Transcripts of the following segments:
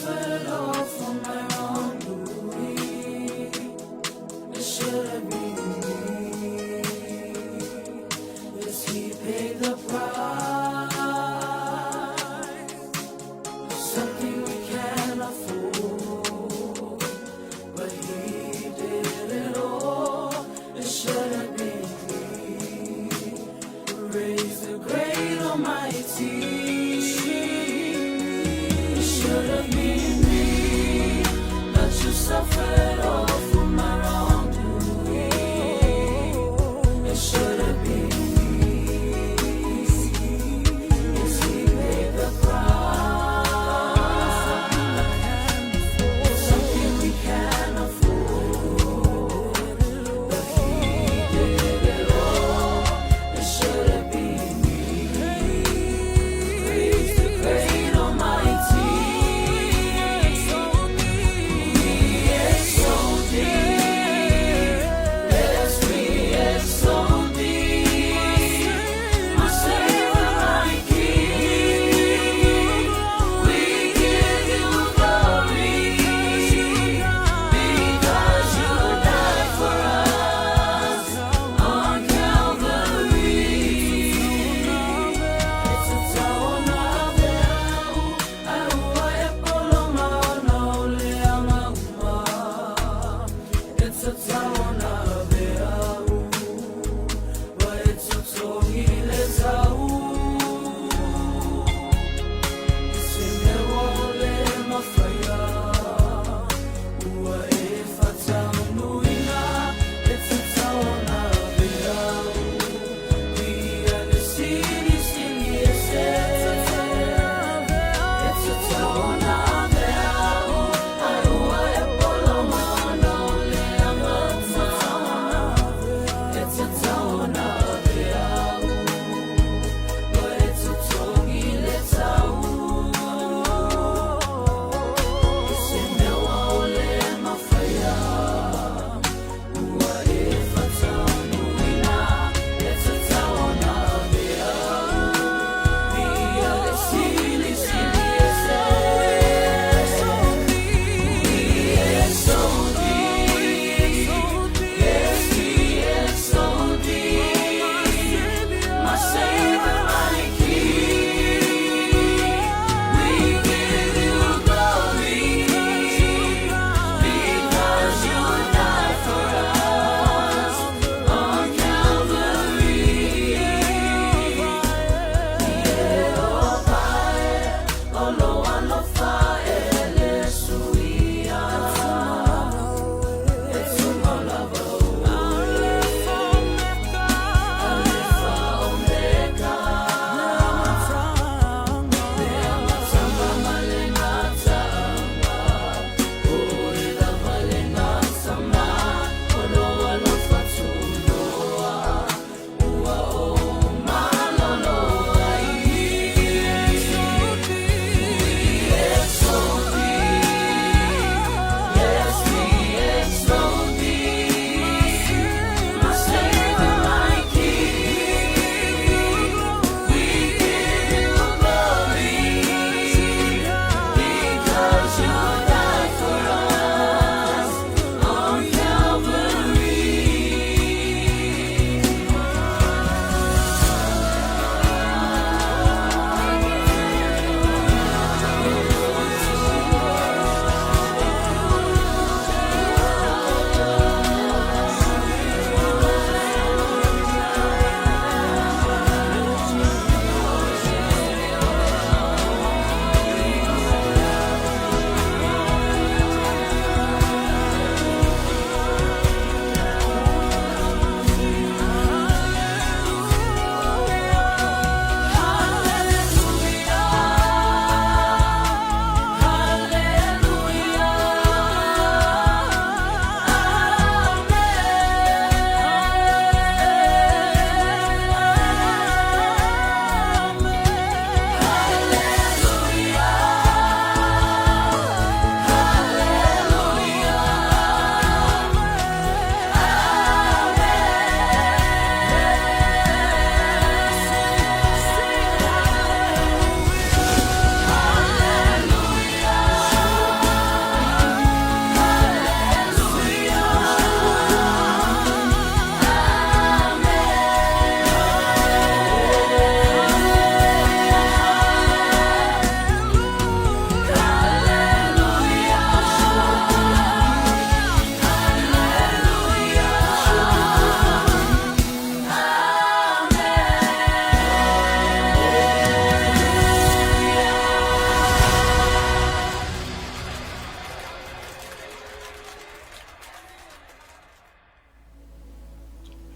suffered all for my wrongdoing. It should have been me. Yes, he paid the price. Something we can't afford. But he did it all. It should have been me. Raise the great almighty. It should have been me.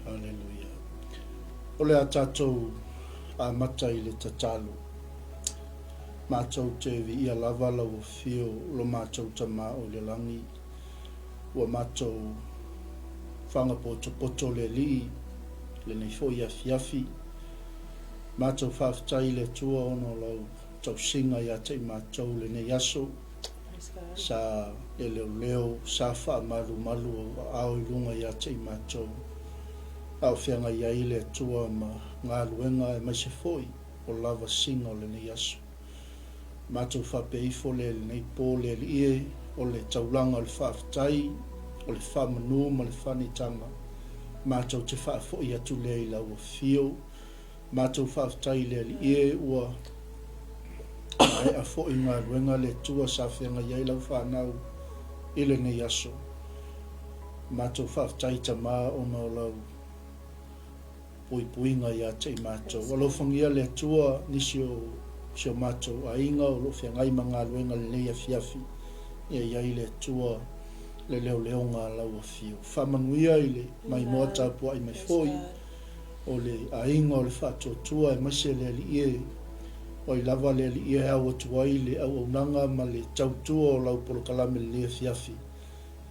Hallelujah. Ole a tātou a mata I le tatalu. Mātou te vi ia lava lau o fio lo mātou tama o le langi. Ua mātou whanga poto le li, le nei fo ia fiafi. Mātou whawhtai le tua ono lau tau singa ia te mātou le nei aso. Sa le leo sa wha malu o ao I lunga ia te mātou. Au whianga ia I le tua ma ngā luenga e mai se foi o lava singa o le nei aso. Mātou whape ifo le nei pō le ie o le taulanga o le whawhtai, o le whamanu ma le whanitanga. Mātou te whafo I atu le I lau o fio. Mātou whawhtai le ie ua ai a fo I ngā ruenga le tua sa whianga iai lau whanau I le nei aso. Mātou whawhtai ta mā o nā lau puinga ia te mātou. Walofangia le tua nisi o sio mātou a inga o lo whiangai ma ngā ruenga le nei a fiafi. Ia iai le tua le leo ngā lau a fio. Whamanuia I le mai moa tāpua I mai foi. O le a inga o le whātua tua e mase le li ie. O I lava le li ie au atuai le au aunanga ma le tautua o lau polo kalame le lea fiafi.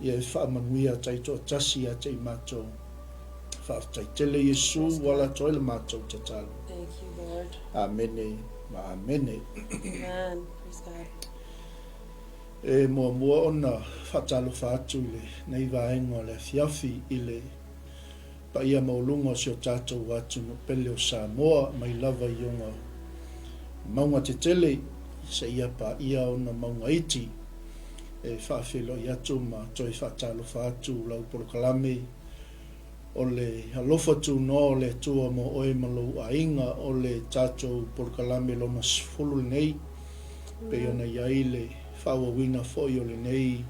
Ia e whamanuia taito atasi a te mātou. Whaatai tele Yesu wala toi le mātou te talo. Thank you, Lord. Amene, ma amene. Amen. Praise God. E mua ona whatalo whaatu le nei vaenga le fiafi I le pa ia maulunga si o tātou watu no pele o Samoa mai lava I onga maunga te tele se ia pa ia ona maunga iti e whaafelo I atu ma toi whatalo whaatu lau porokalame o le Alofa Tunoa le tua mo oe malo a inga o le tātou porokalame lona sifulu nei pe ona iai le whawawina foi o le nei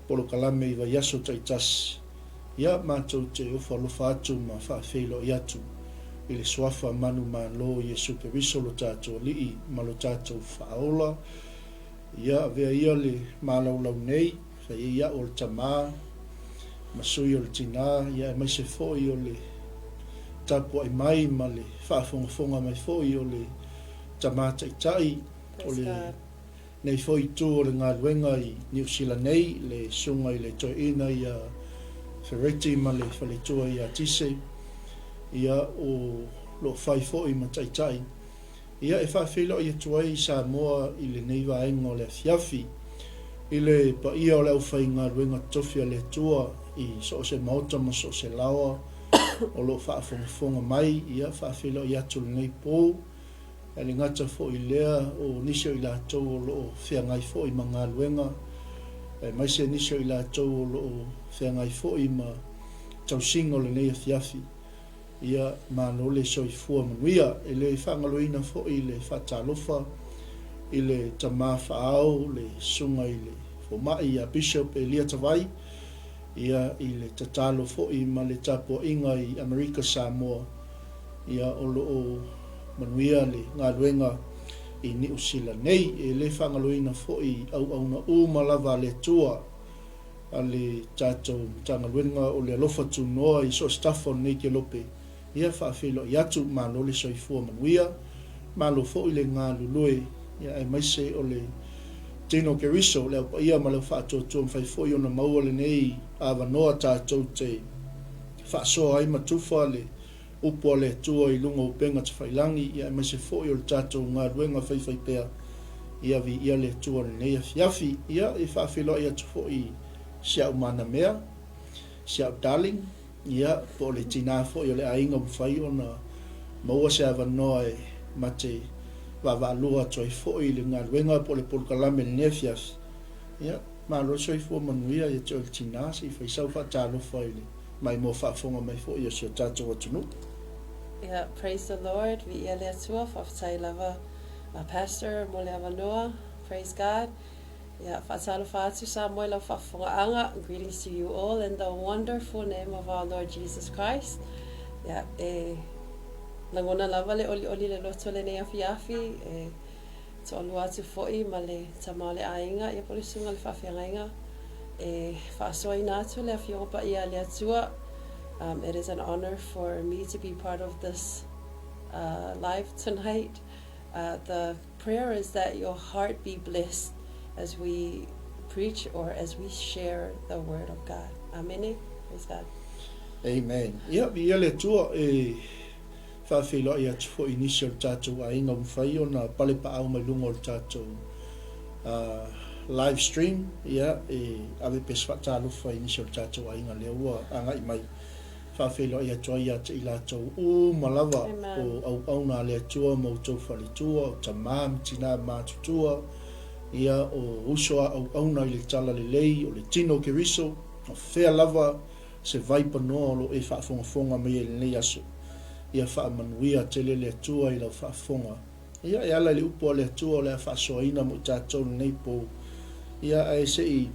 porokalame I vai aso taitasi. Ia mātou te ufa lofa atu ma whaafelo I atu I le swafa manu lo Yesu periso lo tātou lii ma lo tātou whaola. Ia vea ia le mālaulau nei, whai ia o le tamā, masui o le tina, ia e mai se foi o le tapua I mai ma le whaafongafonga mai foi o le tamā taitai, o le nei foi tū o le ngā luenga I New Zealand nei, le sunga I le toina ia Ferretti ma le whaletua I a tise, ia o lo whaifo I ma taitai. Ia e whawhelo I atuai I Samoa I le neiva ainga o le fiafi, I le pa ia o le au whai ngā ruenga tofia le tua I so se mauta ma so se lawa, o lo whaafongafonga mai, ia whawhelo I atu le nei pō, e le ngata fo I lea o nisio I la tau o lo whiangai fo I ma ngā ruenga, e mai se nisio I la tau o lo whiangai fo I ma tausinga o le nei a fiafi. Ia mano le soifua manuia, e le whangaloina fo I le whatalofa, I le tamā whaau, le sunga I le fomai a Bishop Elia Tawai, ia I le tatalo fo I ma le tapo inga I Amerika Samoa, ia o lo manuia le ngā ruenga I New Zealand nei, e le whangaloina fo I au na malava le tua, a le tātou tangaluenga o le Alofa Tunoa I so staffo nei ke lope. Ia whaafelo I atu malo le soifua manuia, malo fo I le ngā lulue, ia e maise o le tino keriso, leo pa ia malo whaatua tua mwhai fo I ona maua le nei awanoa tātou te whaasoa ai matufa le upua le tua I lunga upenga te whailangi, ia e maise fo I o le tātou ngā ruenga whai pēr, ia vi ia le tua le nei a fiafi, ia e whaafelo I atu fo I siau mana mea, siau darling, ia po le tina fo I o le ainga mwhai o na maua se awanoa e mate wavalua toi fo I le ngā ruenga po le polokalame le nefias. Ia, ma lo soi fo manuia I te o le tina si whai sau whatalo whai le mai mo whaafonga mai fo I o sio tātou atunu. Yeah, praise the Lord. Vi ia le atua whawhatai lava a pastor mo le awanoa. Praise God. Yeah, whatalo whaatu sa moi lau whafonga. Greetings to you all in the wonderful name of our Lord Jesus Christ. Yeah, nangona lava le oli le loto le nea fiafi. To olua atu foi ma le tamau le ainga. Ia polisunga le whawhianga inga. Whaasoa I nātu le awhionga pa ia le atua. It is an honor for me to be part of this live tonight. The prayer is that your heart be blessed as we preach or as we share the word of God. Amen. Praise God. Amen. Ia vi ale tua e whawhelo ia tufo initial tātou a inga mwhai o na pale pa au mai lungo o tātou live stream. Ia e awe pes whatalufa initial tātou a inga lea ua anga i mai whawhelo ia tua ia te ilatou o malawa o au na lea tua mautou whale tua o ta mam tina mātutua ia o usoa au na i le tala le lei o le tino ke riso o whea lava se vai panoa o lo e whaafonga mai e nei aso. Ia whaamanuia te le atua i lau whaafonga. Ia e ala le upo le atua o le whaasoaina mo i tātou nei po. Ia e se i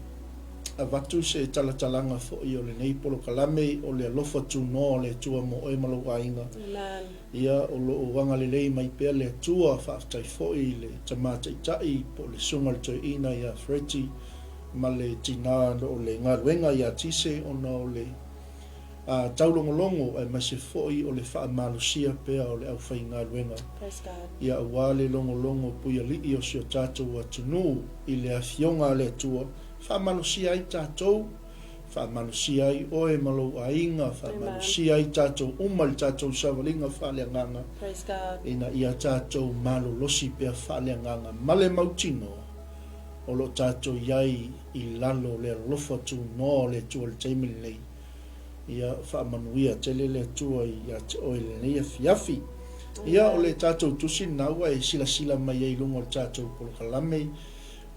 a watu se talatalanga fo i o le nei polo kalame o le Alofa Tunoa o le atua mo e malo ainga. Ia o lo o wanga le lei mai pea le atua whaatai fo i le tamata i tai po le sunga le toi ina ia freti ma le tina o le ngaruenga ia tise ona o le taulongolongo ai ma se foi o le whaamalusia pea o le au whai ngaruenga. Praise God. Ia wale longolongo puia li o sio tātou atunu i le afionga le atua whaamalusia ai tātou whaamalusia ai oe malo ainga whaamalusia ai tātou umal tātou savalinga whaaleanganga. Praise God. Ina ia tātou malo losi pea whaaleanganga male mautino o lo tātou iai i lalo le Alofa Tunoa le tua le teimili nei. Ia whaamanuia te le tua i a te oe le nei a fiafi. Ia o le tātou tusi naua e sila mai ei lungo le tātou polo kalame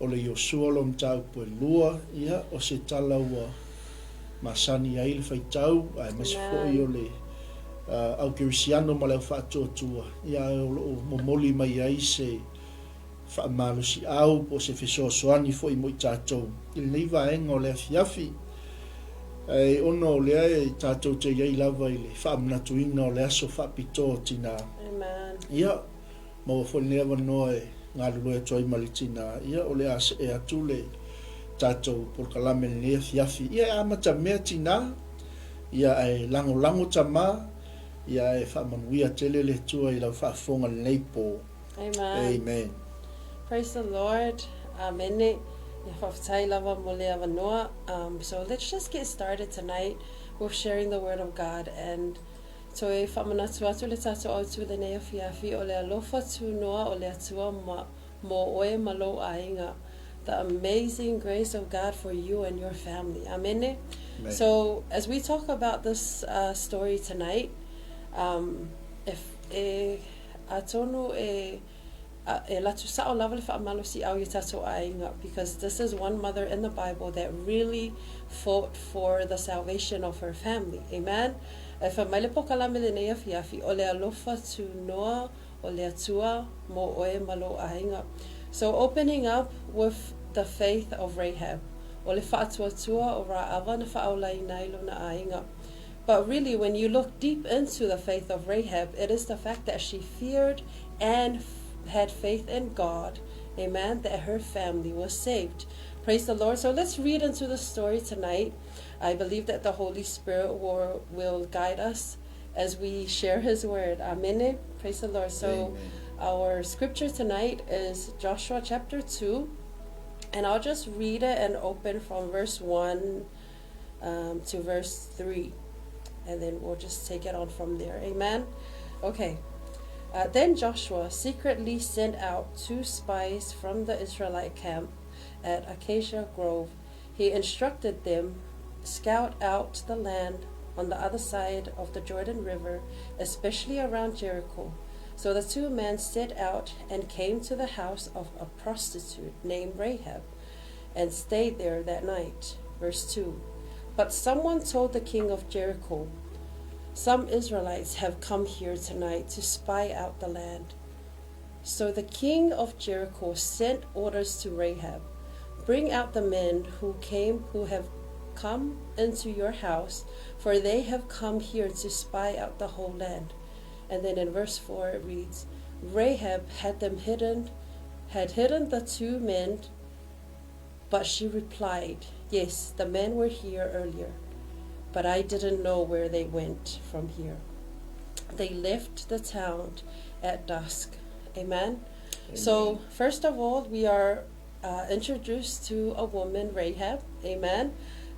o le Iosua lo mtau po e lua. Ia o se tala ua masani ai le whaitau ai masifoi o le au kirisiano ma leo whaatua tua. Ia o momoli mai ai se whaamalusi au po se fesoasoani fo i mo i tātou. I nei vaenga o le fiafi. E ono o lea e tātou te iei lava i le whaamanatuina o le aso whaapito tina. Amen. Ia, maua whanea wanoa e ngā lulu e toi mali tina. Ia o le ase e atu le tātou porkalame le fiafi. Ia e amata mea tina. Ia e lango tama. Ia e whaamanuia tele le tua i lau whaafonga le neipo. Amen. Amen. Praise the Lord. Amen. So let's just get started tonight with sharing the word of God. And so if I'm not to le tato autu le nea fiafi o le Alofa Tunoa o le atua mo oe malo ainga. The amazing grace of God for you and your family. Amen. So as we talk about this story tonight, if atonu because this is one mother in the Bible that really fought for the salvation of her family. Amen. If a fiafi o le Alofa Tunoa o le atua mo oe malo ainga. So opening up with the faith of Rahab. O le whaatuatua o ra'awa na whaaulai nailo na ainga. But really, when you look deep into the faith of Rahab, it is the fact that she feared and had faith in God, amen, that her family was saved. Praise the Lord. So let's read into the story tonight. I believe that the Holy Spirit will guide us as we share his word. Amen. Praise the Lord. So our scripture tonight is Joshua chapter 2, and I'll just read it and open from verse 1 to verse 3, and then we'll just take it on from there. Amen. Okay. Then Joshua secretly sent out 2 spies from the Israelite camp at Acacia Grove. He instructed them, scout out the land on the other side of the Jordan River, especially around Jericho. So the 2 men set out and came to the house of a prostitute named Rahab and stayed there that night. Verse 2. But someone told the king of Jericho, "Some Israelites have come here tonight to spy out the land." So the king of Jericho sent orders to Rahab, "Bring out the men who have come into your house, for they have come here to spy out the whole land." And then in verse 4 it reads, Rahab had hidden the 2 men, but she replied, "Yes, the men were here earlier." but I didn't know where they went from here. They left the town at dusk. Amen. So, first of all, we are introduced to a woman, Rahab. Amen.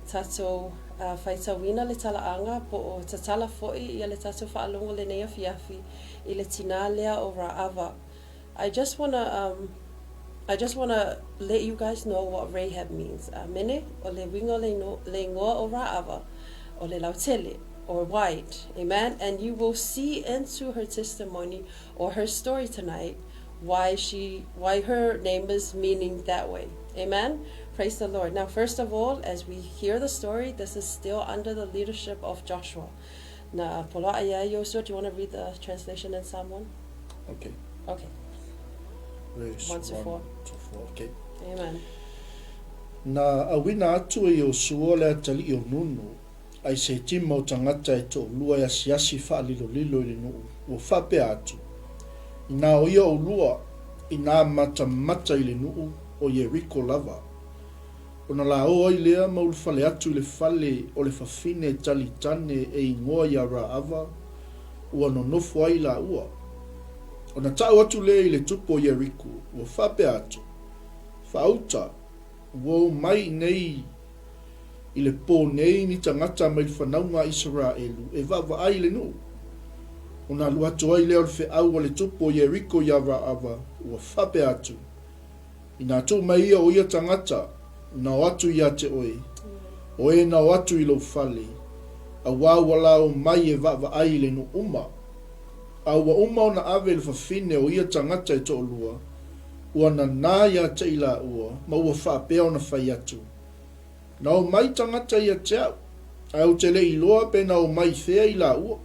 Tato whaitawina le talaanga po o tatala fo'i ia le tato whaalongo le nea fiafi I le tina lea o Ra'ava. I just wanna let you guys know what Rahab means. Mene o le wingo le ngoa o Ra'ava o le lautele or white. Amen. And you will see into her testimony or her story tonight why her name is meaning that way. Amen. Praise the Lord. Now, first of all, as we hear the story, this is still under the leadership of Joshua. Na pola aya Yosua, do you want to read the translation in Psalm 1? Okay. Okay. Verse 1 to 4. Okay. Amen. Na awina atu e Yosua le atali I o nunu, ai se tima o tangata e to lua ya siasi wha lilo I le nuu, o whape atu. Ina o ia o lua, ina mata I le nuu o Yeriko lava. Ona la o ai lea maulu fale atu I le fale o le fafine tali tane e ingoa ya Ra'ava, ua no nofu ai la ua. Ona tau atu lea I le tupo Yeriko, ua whape atu. Whauta, ua mai nei I le pō nei ni tangata mai whanaunga Israelu, e vava ai le nuu. Ona lua atu ai lea o le wheau o le tupo Yeriko ya Ra'ava, ua whape atu. Ina atu mai ia o ia tangata, na watu ia te oe. O e na watu I lo fale. A wawala o mai e vava ai le no uma. A wa uma o na ave le fafine o ia tangata e to lua. Ua na nā ia te ila ua, ma ua whaapea o na whai atu. Na o mai tangata ia te au. A o te le iloa pe na o mai thea ila ua.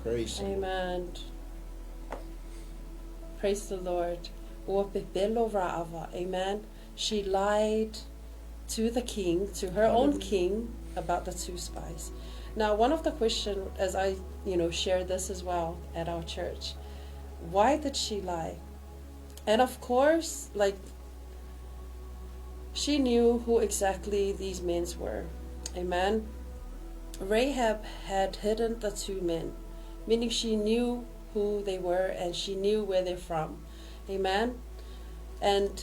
Praise. Amen. Praise the Lord. Ua pepelo Ra'ava. Amen. She lied to the king, to her own king, about the 2 spies. Now, one of the questions, as I, shared this as well at our church, why did she lie? And of course, she knew who exactly these men were. Amen. Rahab had hidden the 2 men, meaning she knew who they were and she knew where they're from. Amen. And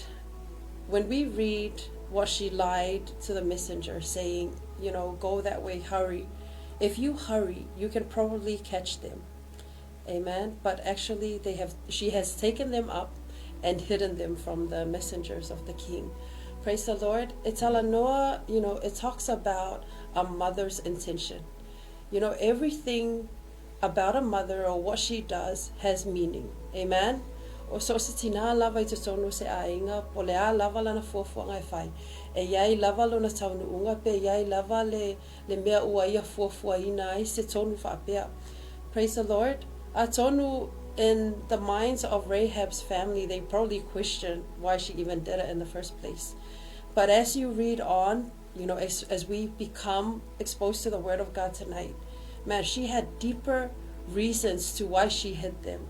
when we read what she lied to the messenger, saying, go that way, hurry. If you hurry, you can probably catch them. Amen. But actually, she has taken them up and hidden them from the messengers of the king. Praise the Lord. Italanoa, it talks about a mother's intention. Everything about a mother or what she does has meaning. Amen. O so se tina lava I te tonu se ainga, po le a lava lana fuafua ngai whai. E iai lava lona taunu unga, pe iai lava le mea ua ia fuafua ina ai se tonu whaapea. Praise the Lord. A tonu, in the minds of Rahab's family, they probably questioned why she even did it in the first place. But as you read on, as we become exposed to the Word of God tonight, man, she had deeper reasons to why she hid them.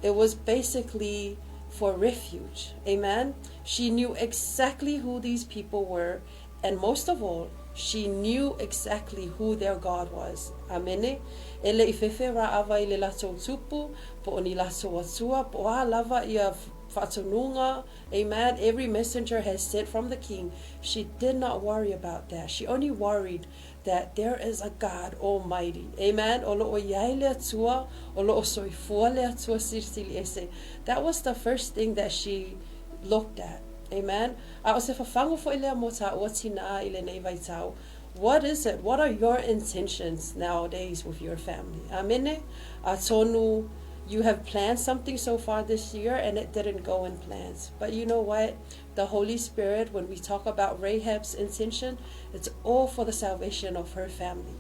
It was basically for refuge. Amen. She knew exactly who these people were. And most of all, she knew exactly who their God was. Amen. Ele ifefe Ra'ava I le lato tupu, po oni lato atua, po a lava ia whatununga. Amen. Every messenger has sent from the king. She did not worry about that. She only worried that there is a God Almighty. Amen. O lo'o iai le atua, o lo'o soifua le atua sirsili ese. That was the first thing that she looked at. Amen. A o se whawhango fo ilea mo ta ua tina ile nei vai tau. What is it? What are your intentions nowadays with your family? Amene. A tonu, you have planned something so far this year and it didn't go in plans. But you know what? The Holy Spirit, when we talk about Rahab's intention, it's all for the salvation of her family.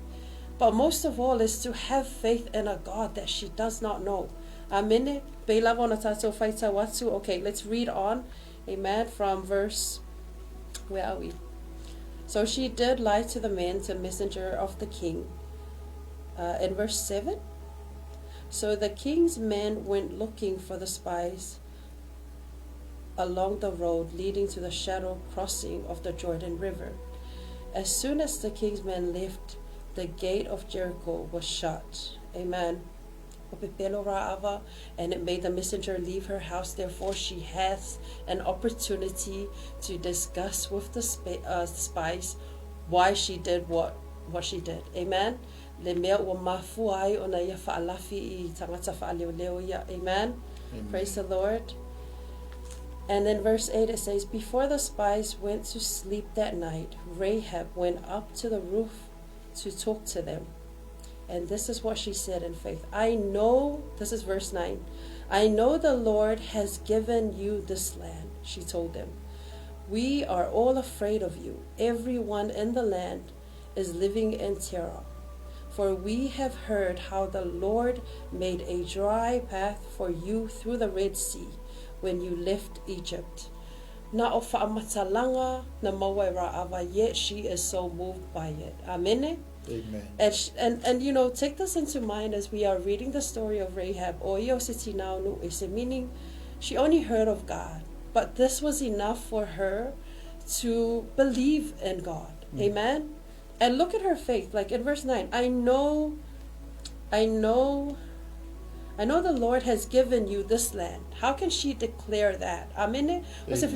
But most of all is to have faith in a God that she does not know. Amen. Okay, let's read on. Amen. From verse, where are we? So she did lie to the men, to messenger of the king. In verse 7. So the king's men went looking for the spies along the road leading to the shadow crossing of the Jordan River. As soon as the king's men left, the gate of Jericho was shut. Amen. And it made the messenger leave her house. Therefore, she has an opportunity to discuss with the spies why she did what she did. Amen. Amen. Praise the Lord. And in verse 8 it says, before the spies went to sleep that night, Rahab went up to the roof to talk to them. And this is what she said in faith. I know, this is verse 9. I know the Lord has given you this land, she told them. We are all afraid of you. Everyone in the land is living in terror. For we have heard how the Lord made a dry path for you through the Red Sea when you left Egypt. Na o whaamatalanga na mawai ra'awa, yet she is so moved by it. Amen. Amen. And you know, take this into mind as we are reading the story of Rahab. Meaning, she only heard of God, but this was enough for her to believe in God. Amen. And look at her faith, like in verse 9. I know the Lord has given you this land. How can she declare that? Amen. Was a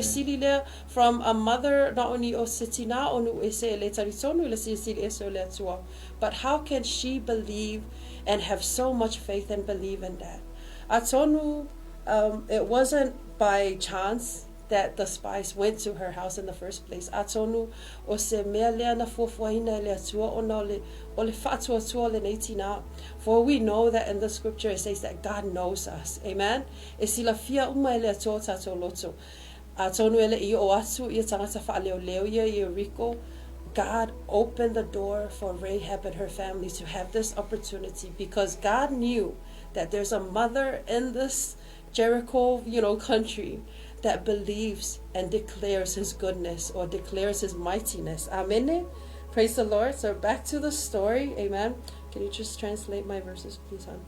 from a mother not only o sitina onu ese le taritonu le sisi eso le atua, but how can she believe and have so much faith and believe in that? Atonu, it wasn't by chance that the spies went to her house in the first place. Atonu o se mea lea na fuafuahina le atua o le fatua tua le neitina. For we know that in the scripture it says that God knows us. Amen. E sila fia uma le atua tato loto. Atonu ele I o atu I tangata whaaleo leo I Rico. God opened the door for Rahab and her family to have this opportunity because God knew that there's a mother in this Jericho, country that believes and declares his goodness or declares his mightiness. Amen. Praise the Lord. So back to the story. Amen. Can you just translate my verses, please, hon?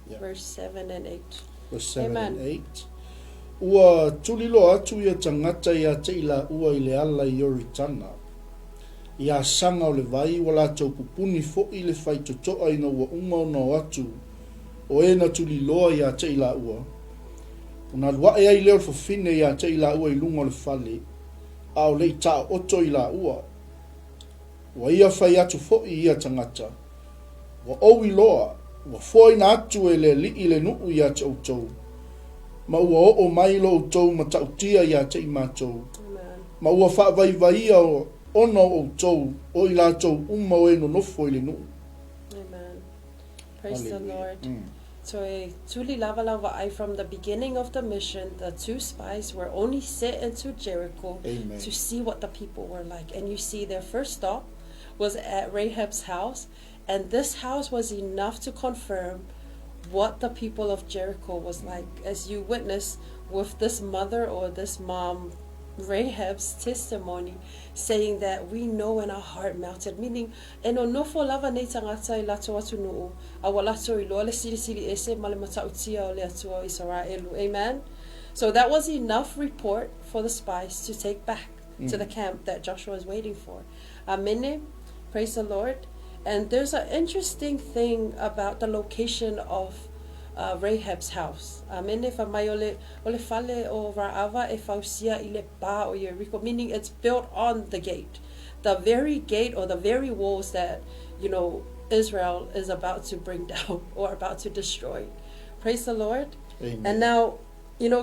Yeah. Verse 7 and 8. Verse 7 Amen. and 8. Ua tulilo atu ia tangata ia te ila ua I le ala I oritana. Ia sanga o le vai wala tau pupuni fo I le fai totoa ina ua uma no atu. O ena tuliloa ia te ila ua. Una lua e ai leo fofine ia te ila ua I lunga le fale. Au le ita oto ila ua. Wa ia fai atu fo I ia tangata. Wa owi loa. Wa foi na atu e le li I le nuu ia te outou. Ma ua o mai lo outou ma tautia ia te imatou. Ma ua wha vai vai o ono outou o I latou umma o eno nofo I le nuu. Amen. Praise Hallelujah. the Lord. So tuli lava lava I from the beginning of the mission, the two spies were only sent into Jericho Amen. to see what the people were like. And you see their first stop was at Rahab's house. And this house was enough to confirm what the people of Jericho was like. As you witness with this mother or this mom, Rahab's testimony, saying that we know in our heart melted, meaning eno nofo lava nei tangata I lato atu nuu awalato I loa le siri siri ese male matautia o le atua Israelu. Amen. So that was enough report for the spies to take back to the camp that Joshua is waiting for. Amen. Praise the Lord. And there's an interesting thing about the location of Rahab's house. Amen. If mai ole fale o Ra'ava e fausia I le pa o Jericho, meaning it's built on the gate, the very gate or the very walls that Israel is about to bring down or about to destroy. Praise the Lord. Amen. And now,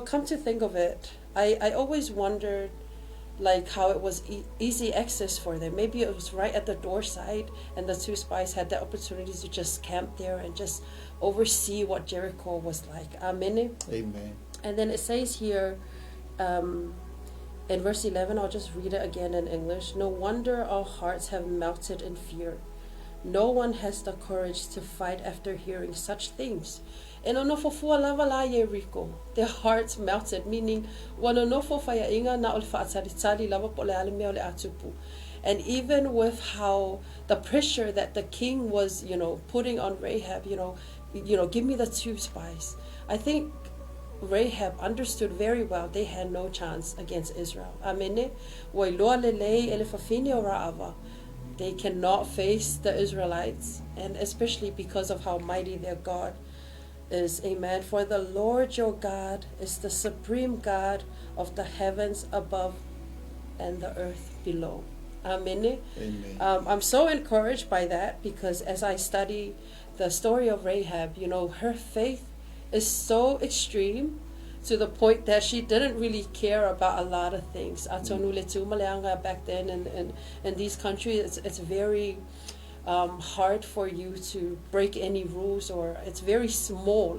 come to think of it, I always wondered like how it was easy access for them. Maybe it was right at the door side and the two spies had the opportunity to just camp there and just oversee what Jericho was like. Amen. Amen. And then it says here in verse 11, I'll just read it again in English. No wonder our hearts have melted in fear. No one has the courage to fight after hearing such things. Their hearts melted, meaning and even with how the pressure that the king was, putting on Rahab, give me the two spies. I think Rahab understood very well they had no chance against Israel. Amene, wailoa lelei ele fafine o ra'ava. They cannot face the Israelites, and especially because of how mighty their God is. Amen. For the Lord your God is the supreme God of the heavens above and the earth below. Amen. Amen. I'm so encouraged by that, because as I study the story of Rahab, her faith is so extreme to the point that she didn't really care about a lot of things. Back then in these countries, it's very hard for you to break any rules, or it's very small.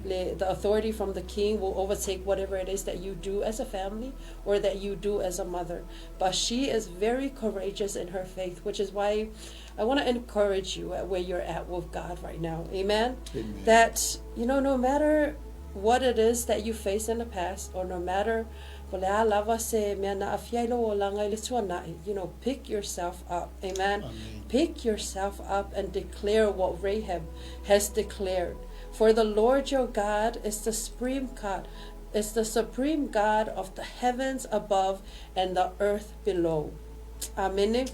The authority from the king will overtake whatever it is that you do as a family or that you do as a mother. But she is very courageous in her faith, which is why I want to encourage you at where you're at with God right now. Amen. Amen. That, no matter what it is that you face in the past, or no matter pick yourself up. Amen. Amen. Pick yourself up and declare what Rahab has declared. For the Lord your God is the supreme God, of the heavens above and the earth below. Amen. Amen.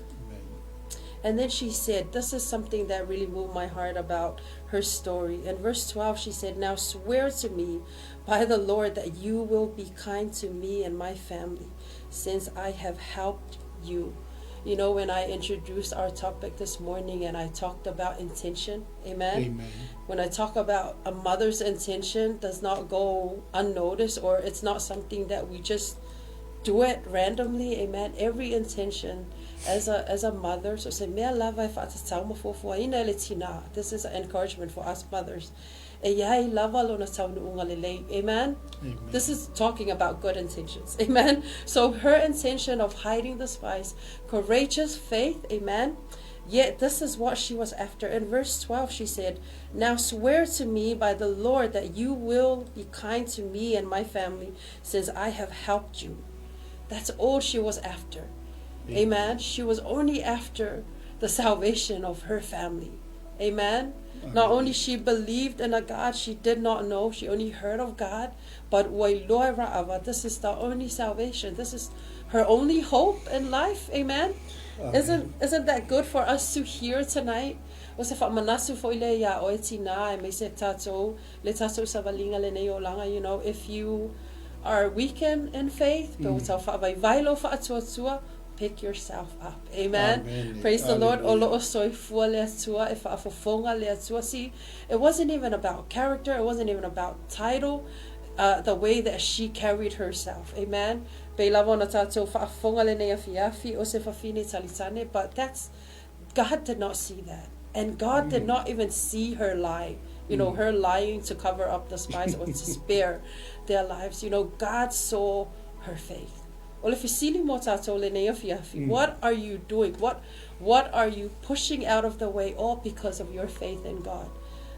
And then she said, this is something that really moved my heart about her story. In verse 12, she said, now swear to me by the Lord that you will be kind to me and my family, since I have helped you. When I introduced our topic this morning and I talked about intention, amen? Amen. When I talk about a mother's intention does not go unnoticed, or it's not something that we just do it randomly, amen? Every intention as a mother, so say, this is an encouragement for us mothers. Amen. Amen. This is talking about good intentions. Amen. So her intention of hiding the spies, courageous faith. Amen. Yet this is what she was after. In verse 12 she said, now swear to me by the Lord that you will be kind to me and my family, since I have helped you. That's all she was after. Amen. She was only after the salvation of her family. Amen. Not only she believed in a God she did not know, she only heard of God, but this is the only salvation. This is her only hope in life. Amen. Isn't that good for us to hear tonight? If you are weakened in faith, pick yourself up. Amen. Amen. Praise the Lord. Hallelujah. See, it wasn't even about character. It wasn't even about title. The way that she carried herself. Amen. But God did not see that. And God did not even see her lie. Her lying to cover up the spies or to spare their lives. God saw her faith. What are you doing? What are you pushing out of the way, all because of your faith in God?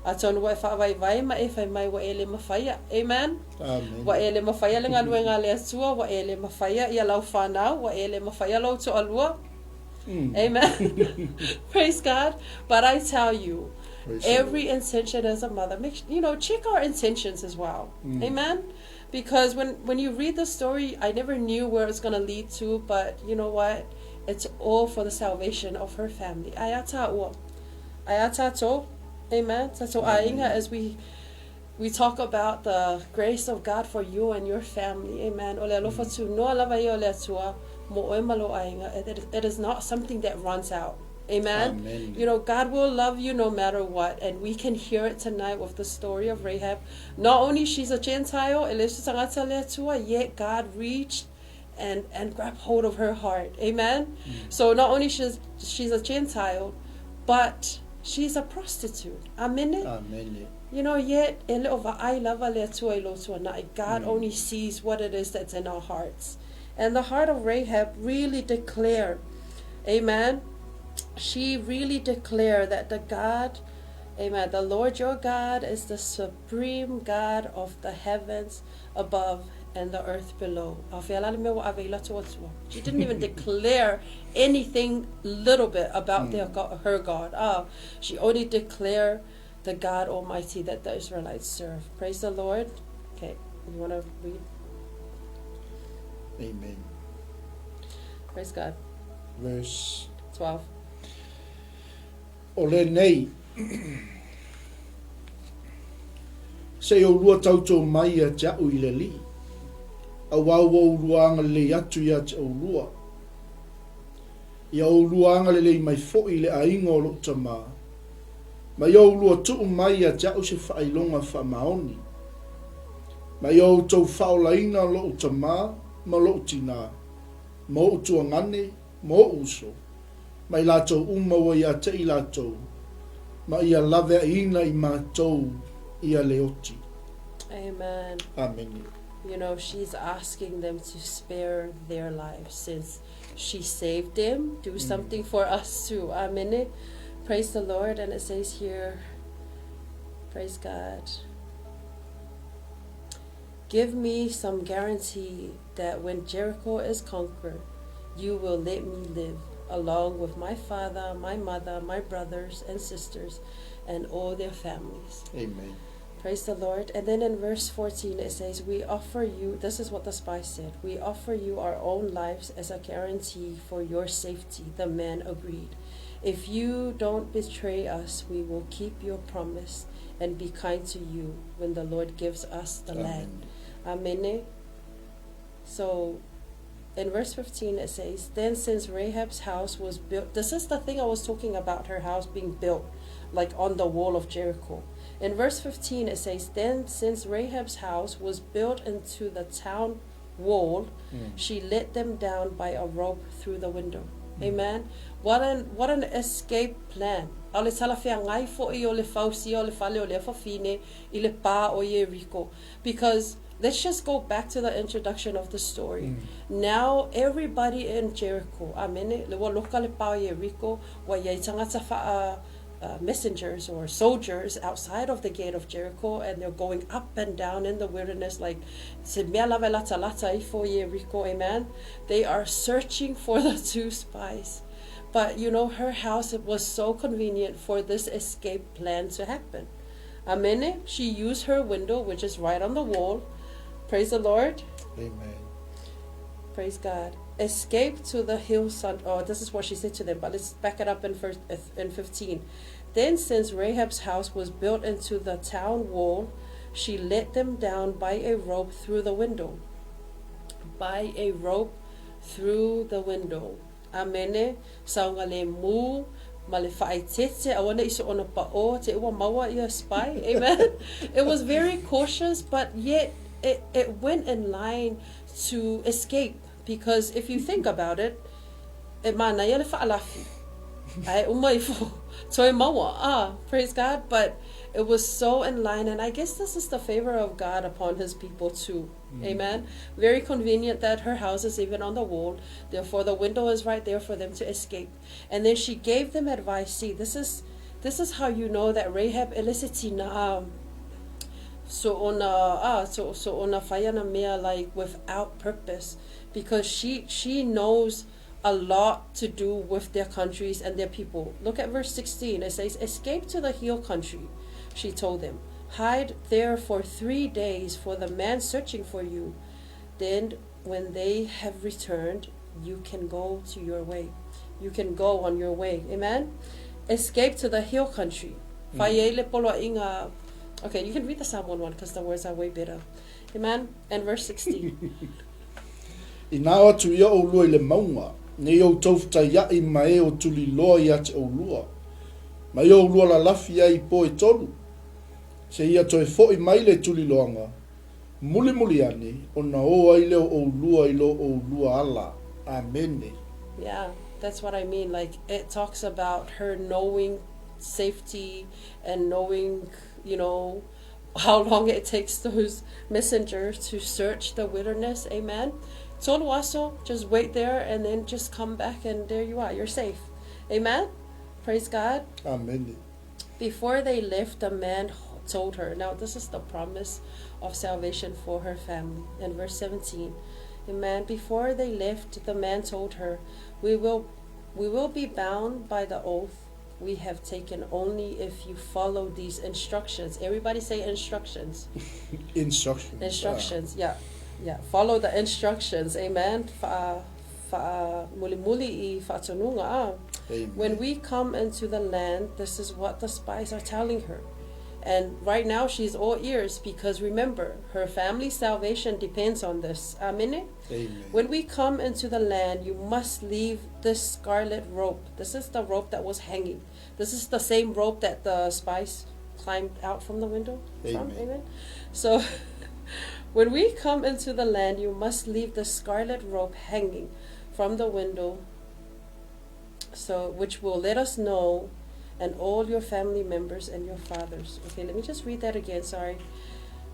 Amen. Amen. Amen. Praise God. But I tell you, Praise every intention as a mother, check our intentions as well. Amen. Because when you read the story, I never knew where it's going to lead to, but you know what? It's all for the salvation of her family. Amen. So as we talk about the grace of God for you and your family. Amen. Alofa Tunoa. It is not something that runs out. Amen. Amen. God will love you no matter what, and we can hear it tonight with the story of Rahab. Not only she's a Gentile, yet God reached and grabbed hold of her heart. Amen. So not only she's a Gentile, but she's a prostitute. Amen. Amen. Yet God only sees what it is that's in our hearts. And the heart of Rahab really declared, amen, she really declared that the God, amen, the Lord your God is the supreme God of the heavens above and the earth below. She didn't even declare anything little bit about her God. She only declared the God Almighty that the Israelites serve. Praise the Lord. Okay. You want to read? Amen. Praise God. Verse 12. o le nei se o lua tautou mai a te au i le li a wau o luanga le atu ia te o lua ia o luanga le lei mai fo i le ainga o lo tama ma ia o lua tuu mai a te au se whailonga wha maoni ma ia o tau whaolaina lo tama ma lo tina ma o tua ngane ma o uso mai lātou umaua ia te i lātou, ma ia lawe ina i mātou ia leoti. Amen. Amen. You know, she's asking them to spare their lives since she saved them. Do something for us too. Amen. Praise the Lord. And it says here, praise God. Give me some guarantee that when Jericho is conquered, you will let me live, along with my father, my mother, my brothers and sisters, and all their families. Amen. Praise the Lord. And then in verse 14 it says, we offer you, this is what the spy said, we offer you our own lives as a guarantee for your safety. The man agreed. If you don't betray us, we will keep your promise and be kind to you when the Lord gives us the land. Amen. So in verse 15 it says, then since Rahab's house was built, this is the thing I was talking about, her house being built like on the wall of Jericho. In verse 15 it says, then since Rahab's house was built into the town wall, she let them down by a rope through the window. Amen. What an escape plan. O le talawhea ngai fo'i o le fausi o le fale o le fafine I le pa o Jericho. Because let's just go back to the introduction of the story. Now everybody in Jericho, amen, le wa loka le pa o Jericho, wa yai tangata fa'a messengers or soldiers outside of the gate of Jericho, and they're going up and down in the wilderness like se mea lawe lata lata I fo Jericho, amen. They are searching for the two spies. But you know, her house, it was so convenient for this escape plan to happen. Amen. She used her window, which is right on the wall. Praise the Lord. Amen. Praise God. Escape to the hillside. Oh, this is what she said to them, but let's back it up in 15. Then since Rahab's house was built into the town wall, she let them down by a rope through the window. By a rope through the window. Amene. Saunga le mu. Ma le whaitete. Awana iso ona pa'o. Te ua maua ia spy. Amen. It was very cautious, but yet it went in line to escape. Because if you think about it, e mana ia le whaalafi. Ai umai fo. Toi maua. Praise God. But it was so in line, and I guess this is the favor of God upon his people too. Amen. Very convenient that her house is even on the wall. Therefore, the window is right there for them to escape. And then she gave them advice. See, this is how you know that Rahab elicitina so ona fayana mea like without purpose, because she knows a lot to do with their countries and their people. Look at verse 16. It says, escape to the hill country, she told them. Hide there for 3 days for the man searching for you. Then when they have returned, you can go to your way. You can go on your way. Amen. Escape to the hill country. Okay, you can read the Psalm 1:1 because the words are way better. Amen. And verse 16. Ina atu ia o lua I le maunga, ne o taufuta ia I mae o tuli loa ia te o lua. Ma ia o lua la lafi ai po e tolu. Se ia toi fo'i mai le tuli loanga. Muli muli ane, o na o ai leo o lua I lo o lua ala. Amen. Yeah, that's what I mean. Like, it talks about her knowing safety and knowing, you know, how long it takes those messengers to search the wilderness. Amen. Tolu aso, just wait there and then just come back and there you are. You're safe. Amen. Praise God. Amen. Before they left, the man told her. Now, this is the promise of salvation for her family. In verse 17. Amen. Before they left, the man told her, we will be bound by the oath we have taken only if you follow these instructions. Everybody say instructions. Instructions. Instructions, yeah. Yeah, follow the instructions. Amen. Muli muli I whaatonunga. Amen. When we come into the land, this is what the spies are telling her. And right now she's all ears because remember, her family's salvation depends on this. Amen. Amen. When we come into the land, you must leave this scarlet rope. This is the rope that was hanging. This is the same rope that the spies climbed out from the window from. Amen. Amen. So when we come into the land, you must leave the scarlet rope hanging from the window, so which will let us know and all your family members and your fathers. Okay, let me just read that again, sorry.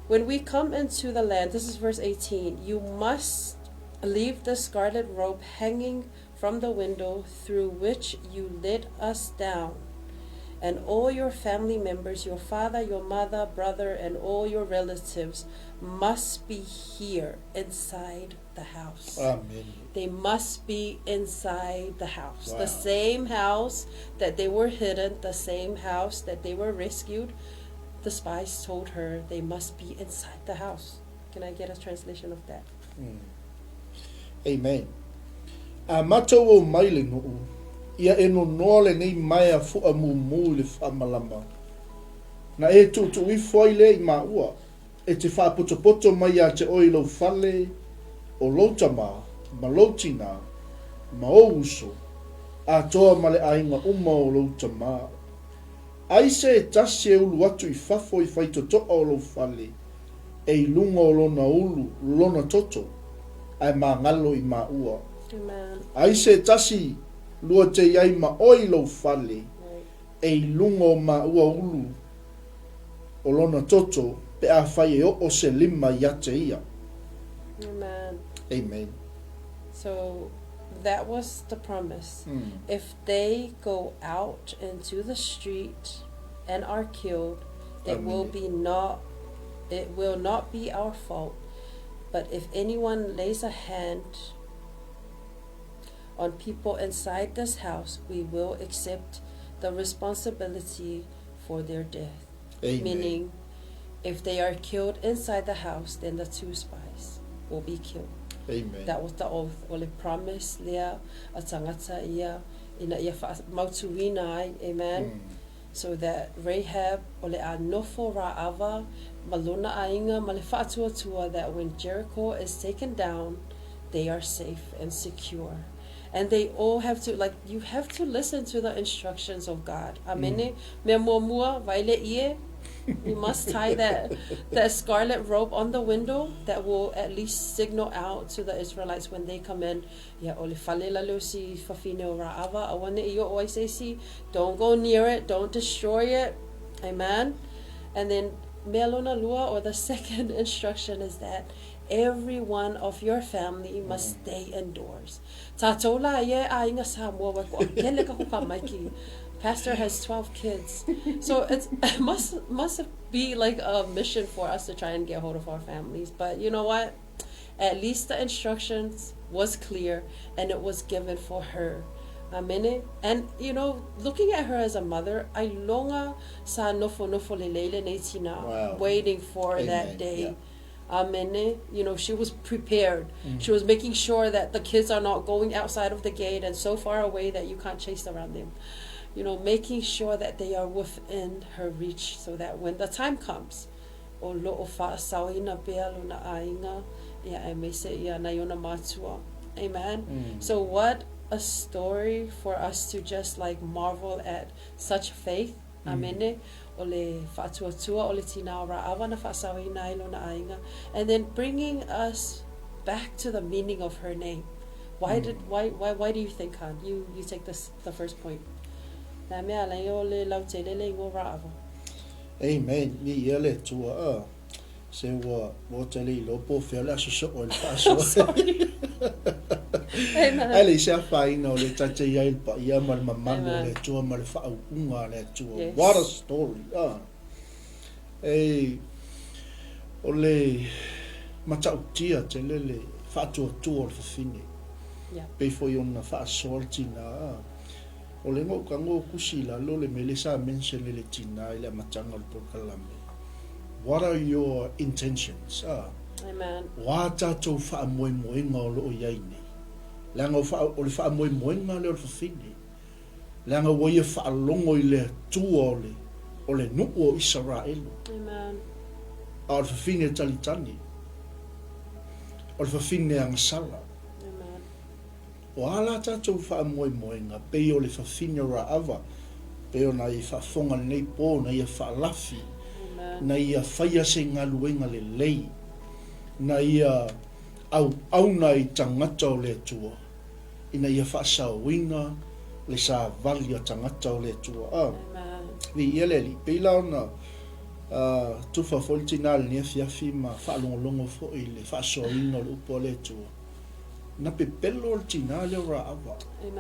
When we come into the land, this is verse 18, you must leave the scarlet rope hanging from the window through which you let us down. And all your family members, your father, your mother, brother, and all your relatives must be here inside the house. Amen. They must be inside the house. Wow. The same house that they were hidden, the same house that they were rescued. The spies told her they must be inside the house. Can I get a translation of that? Amen. A matou o maile no ia e no nole nei mai a fua mumu le whamalama. Na e tu I foile I maua, e te whaapotopoto mai a te oilo whale, o lotama, ma lotina, ma o uso, a toa male ainga uma o lotama. Aise e tasi e ulu atu I whafo I whaitotoa o lo whale, e I lunga o lona ulu, lona toto, ai ma ngalo I maua. Amen. Aise e tasi lua te iai ma oilo whale, Right. e lunga o ma ua ulu, o lona toto, pe a whai e o se lima ia te ia. Amen. Amen. So that was the promise. If they go out into the street and are killed, it will not be our fault. But if anyone lays a hand on people inside this house, we will accept the responsibility for their death. Amen. Meaning, if they are killed inside the house, then the two spies will be killed. Amen. That was the oath. O le promise lea a tangata ia ina ia mautuina ai. Amen. So that Rahab o le anofo ra'ava malona ainga ma le whaatuatua, that when Jericho is taken down, they are safe and secure. And they all have to, like, you have to listen to the instructions of God. Amene, me mua vaile ie. You must tie that scarlet rope on the window that will at least signal out to the Israelites when they come in. Ya ole fale la si fafine o ra'ava awane iyo oisesi. Don't go near it. Don't destroy it. Amen. And then melona lua, or the second instruction, is that every one of your family must stay indoors. Tatola ye ainga Samoa wa ko kele ka ka maiki. Pastor has 12 kids. So it must be like a mission for us to try and get hold of our families. But you know what? At least the instructions was clear and it was given for her. Amen. And you know, looking at her as a mother, I longa sa nofo lelele netina, waiting for that day. Yeah. Amen. You know, she was prepared. She was making sure that the kids are not going outside of the gate and so far away that you can't chase around them. You know, making sure that they are within her reach, so that when the time comes, o lo o fa sawina bea luna ainga ia e me se ia na yona matua. Amen. So what a story for us to just like marvel at such faith. Amen. O le fa'atuatua o le tina ra'awa na fa'asawina ilo na ainga, and then bringing us back to the meaning of her name. Why do you think, Han? You take the first point. Amen. Ni ia le tua se wa tele lo po fe la so o le paso. Amen. Ai le sa fai no le tache ia il pa ia mal mamano le tua mal fa unga le tua. What a story. Ole matautia te le fa tu le fine. Yeah. Pe foi una fa sortina. O le ngō ka ngō kusila lo le mele sa mention le tina ile matanga le prokalame. What are your intentions? Amen. Wa tātou wha moe moenga o lo o iaine. Langa o le wha moe moenga le o le whawhine. Langa wa ia wha longo i le tua o le nuku o Israelu. Amen. A o le whawhine talitani. O le whawhine angasala. Amen. O ala tātou wha moe moenga, pei o le whawhine ra ava, pei o na i whawhonga nei pō, na ia wha lafi, na ia whaia se ngā luenga le lei, na ia au i tangata o le atua, ina ia whaasawina le sa vali a tangata o le atua. Amen. Vi ia leli, pei lao na tufa wholitina le nia fiafi ma whaalongolongo fo i le whaasawina o le upo le atua. Na pe pelo le tina le ora ava.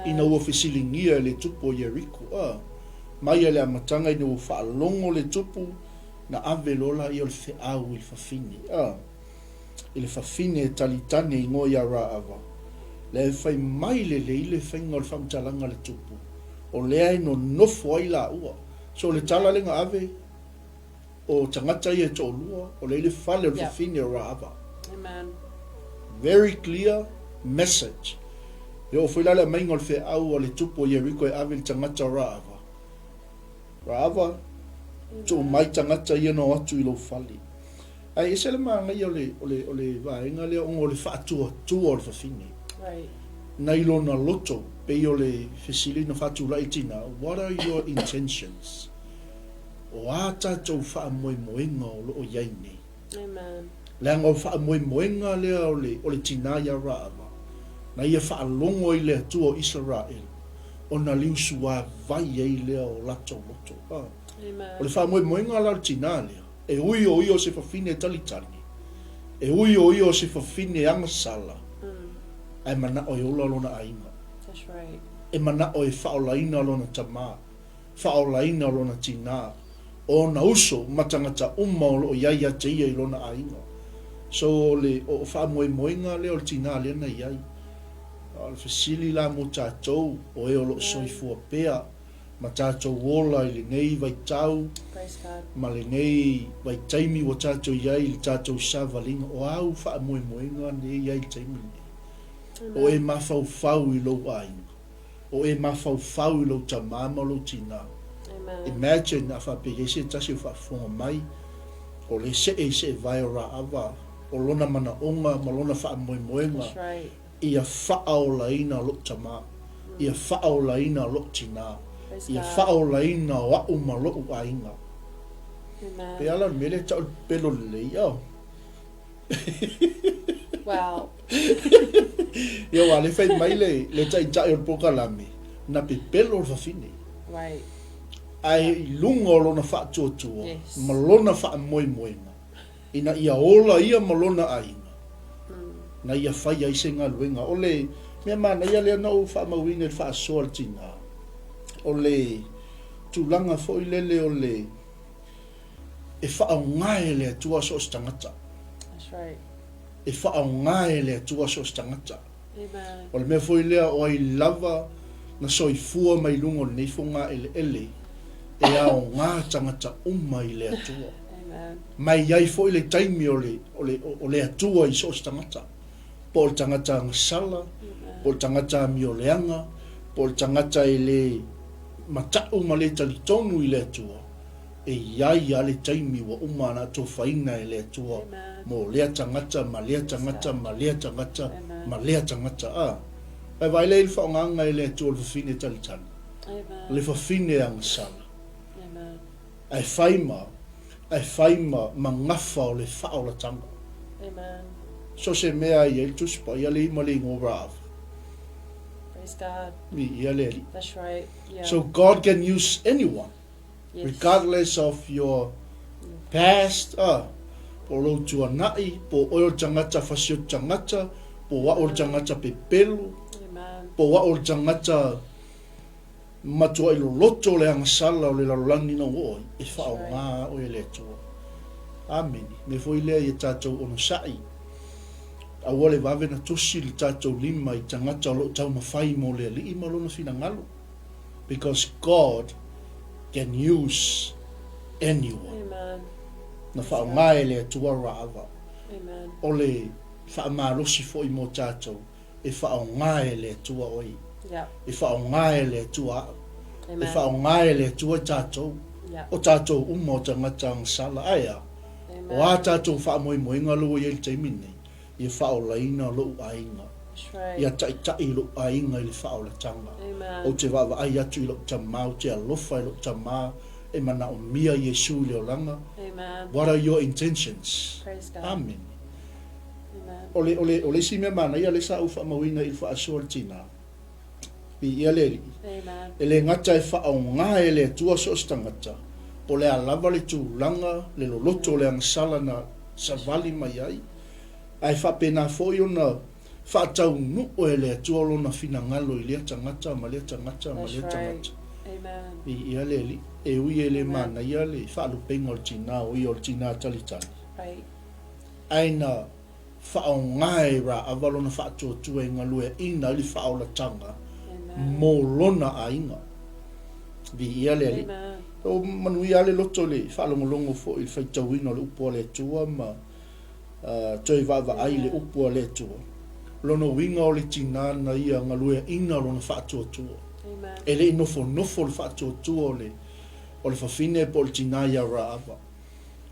Ina ua fisilingia le tupu o Yeriko. Mai le amatanga ina ua whaalongo le tupu na ave lola i o le whiau i whawhine. I le whawhine talitane i ngoi a ra ava. Le whai mai le le whainga o le whamtalanga le tupu. O lea ino nofo ai la ua. So le tala lenga ave o tangata i e tōlua. O le whale o le whawhine o ra ava. Amen. Very clear message. E o whailale mainga o le whiau o le tupu o Yeriko e ave le tangata o ra ava. Ra ava to mai tangata ia no atu i lo fali. Ai ese le mangai o le vaenga le o le whaatua tua o le whawhine. Right. Na ilo na loto pe o le whisili na whatu laitina. What are your intentions? O ata tau wha moe moenga o lo o iaine. Amen. Leanga o wha moe moenga lea o le tinaya raava. Na ia wha longo i le atua o Israel. O na liusua vai ei lea o lato loto. Amen. O le wha moe moenga la o tina lea. E ui o se whawhine talitani. E ui o se whawhine angasala. Ai mana o ola lona ainga. That's right. E mana o e whaolaina lona tamā. Whaolaina lona tina. O na uso matangata o iaia te ia i lona ainga. So o wha moe moenga leo le tina lea na iai. O le whasili la mo tātou o e o lo soifua pea. Ma tātou wola i le nei vai tau. Praise God. Ma le nei vai taimi o tātou iai le tātou savalinga. O au wha moe moenga ne iai taimi ne. O e mawhau i lo ainga. O e mawhau i lo tamama lo tina. Amen. Imagine a whapege se tasi whafonga mai. O le se vai o ra ava. O lona mana onga ma lona wha moe moenga. That's right. Ia whaolaina lo tama. Ia whaolaina lo tina. Ia whaolaina o au ma lo ainga. Amen. Pe ala mele tau pelo le iau. Wow. Ia wale fai mai le tai o pokalame. Na pe pelo o whawhine. Right. Ai lungo lona wha tua. Yes. Ma lona wha moe moenga. Ina ia ola ia ma lona ainga. Na ia whai ai se ngā luenga. O le, mea mana ia lea nau wha mawine wha soa tina. O le, tūlanga fo i lele o le, e wha au ngae lea tua so stangata. That's right. E wha au ngae lea tua so stangata. Amen. O le mea fo i lea o ai lava na soi fua mai lungo nei fo ngā ele. E au ngā tangata uma i lea tua. Amen. Mai iai fo i le taimi o le atua i so stangata. Po le tangata ngasala, po le tangata mioleanga, po le tangata i le matau ma le talitonu i le atua. E iai a le taimi wa umana to whaina i le atua. Mo lea tangata, ma lea tangata, ma lea tangata, ma lea tangata. Ai vai le ilfa o nganga i le atua le whawhine talitanu. Le whawhine angasala. Ai whaima ma ngafa o le whaola tanga. Amen. So se mea i el tuspa, ia le ima le ingo rav. Praise God. Ia le li. That's right. Yeah. So God can use anyone, yes. regardless of your past. Po lo tua nai, po oil tangata fasio tangata, po wa ol tangata pepelu, po wa ol tangata matua ilo loto le angasala o le lalangi na oi, e whao ngā o e le tua. Amen. Me foi lea i tātou ono sai. A wale wawe na tosi le tātou lima i tangata o lo tau mawhai mo lea li ima lona whina ngalo. because God can use anyone. Amen. Na whaonga le atua ra'awa. Amen. O le whaamalosi fo I mo tātou. E whaonga le atua oi. Yeah. E whaonga le atua. E Amen. whaonga le atua tātou. Yeah. O tātou umo tangata ang sala aia. O a tātou whaamoimoinga lua i te mini. I whaolaina lo ainga. That's right. Ia tai lo ainga I le whaolatanga. Amen. O te wawa ai atu I lo tamā, o te alofa I lo tamā. E mana o mia Yesu leo langa. Amen. What are your intentions? Praise God. Amen. Amen. O le si mea mana ia le sa ufa mawina I le whaasol tina. Pi ia le li. Amen. E le ngata e whaonga e le tua so stangata. O le alava le tūlanga, le loloto le angsala na savali mai ai. Ai whapena fōi o na whaatau nu o e le tua lo na whina ngalo I lea tangata, ma lea tangata, ma lea That's right. tangata. Amen. Pi ia le li. E ui e le mana ia le whaalupenga o le tina, o I o le tina talitani. Right. Aina whaongai ra avalo na whaatotua I ngalue ina li whaolatanga Amen. mō lona a inga. Vi ia le li. Amen. O manui ale loto le whaalongolongo fo I whaitawina le upua le tua ma toi vava ai le upua le tua. Lono winga o le tina na ia ngalue ina lona whaatotua. Amen. E le nofo le whaatotua o le whawhine po le tina ia ra ava.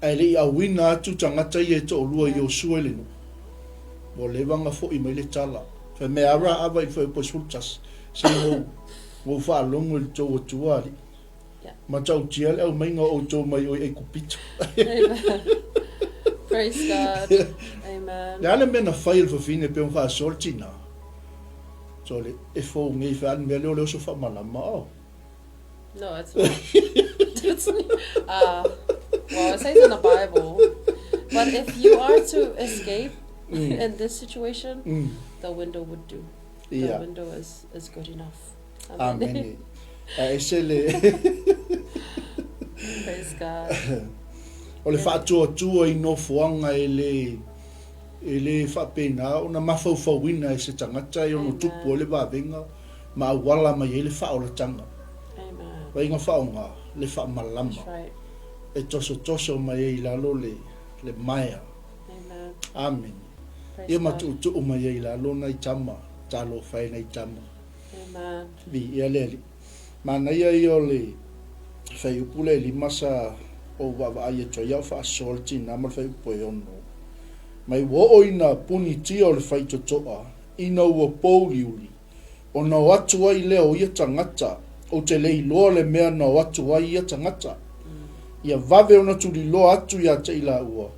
Ai le I awina atu tangata I e to olua I o suele no. O le wanga fo I mai le tala. Fa me ara ava I fo po sultas. Se mo fa longo le to o tuari. Yeah. Ma tau tia le au mainga o to mai o e kupito. Amen. Praise God. Amen. Le ale mena fai le fafine pe un fa soltina. So le e fo ngai fa an me le so fa malama o. No, it's not. It's, well, it says in the Bible. But if you are to escape in this situation, the window would do. The Yeah. window is good enough. Amen. Se le Praise God. o le whaatua I no fuanga e le whapena o na mawhauwhauina e se tangata I ono tupu o le wawenga ma awala mai e le whaolatanga. Amen. Wa inga whaonga le whaamalama. That's right. E toso mai e lalo le maia. Amen. Amen. Praise Ia God. matu mai e lalo na I tama. Talo whai na I tama. Amen. Vi ia leli. Mana ia I o le whai upule li masa o wawa ai e toa iau wha asolti na mal whai upo e ono. Mai wo o ina puni tia o le whai totoa. Ina ua pouli uli. O na watu ai leo ia tangata. O te lei loa le mea na watu ai ia tangata. Ia vave ona tuli loa atu ia te ila ua.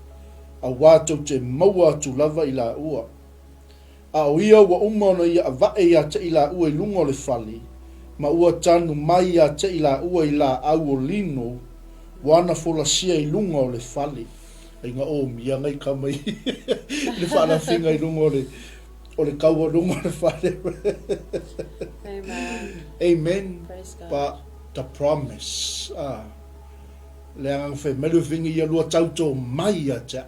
A wātou te maua atu lava ila ua. A o ia ua umana ia a vae ia te ila ua I lunga o le whali. Ma ua tanu mai ia te ila ua I la au o lino. Wana fola sia I lunga o le whali. Inga o mia ngai ka mai. Le whana whinga I lunga o le kaua lunga o le whali. Amen. Amen. Praise God. But the promise. Le angang whai melu whingi ia lua tauto mai ia te.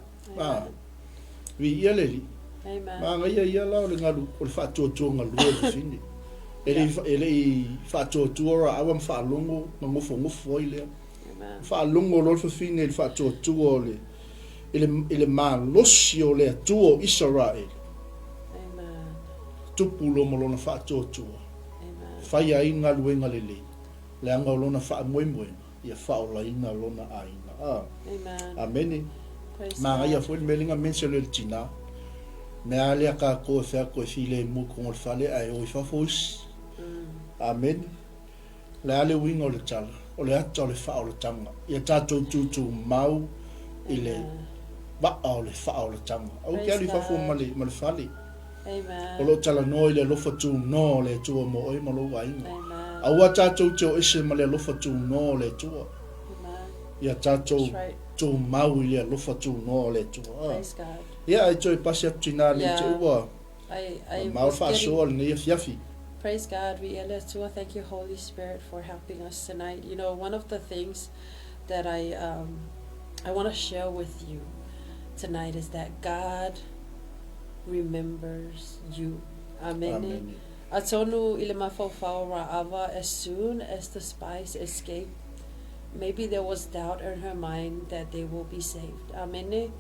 Vi ia leli. Amen. Ma ia lao le ngalu o le whaatua ngā lua le whini. E le I whaatua ra awam whaalongo ma ngofo ai lea. Amen. Whaalongo lo le whini le whaatua o le ile mā losi o le atua o Israel. Amen. Tupu lo malona whaatua. Amen. Whai ai ngā luenga lele. Le anga o lona wha moemoenga. Ia whaola ina lona aina. Amen. Amene. Praise Ma ngai a God. fwoi melinga mense le tina. Me alea ka koe whea koe while mu kongol whale ai o I whafos. Amen. Le ale winga o le tala. O le ata o le wha o le tanga. Ia tātou tūtū mau I le wa o le wha o le tanga. Au Praise kia li whafo God. male whale. Amen. O lo tala no I le lofa tū no le tua mo oi malo wainga. Amen. Aua tātou te o ese ma le lofa tū no le tua. Amen. Ia tātou That's right. tū mau I le lofa tū no le tua. Praise God. Ia ai toi pasi atu tina le te ua. I Mau was wha getting, soa le ia fiafi. praise God, we Alofa, thank you, Holy Spirit, for helping us tonight. You know, one of the things that I want to share with you tonight is that God remembers you. Amen. Amen. Atonu ile mafawfaw ra'ava, as soon as the spies escaped, maybe there was doubt in her mind that they will be saved. Amene.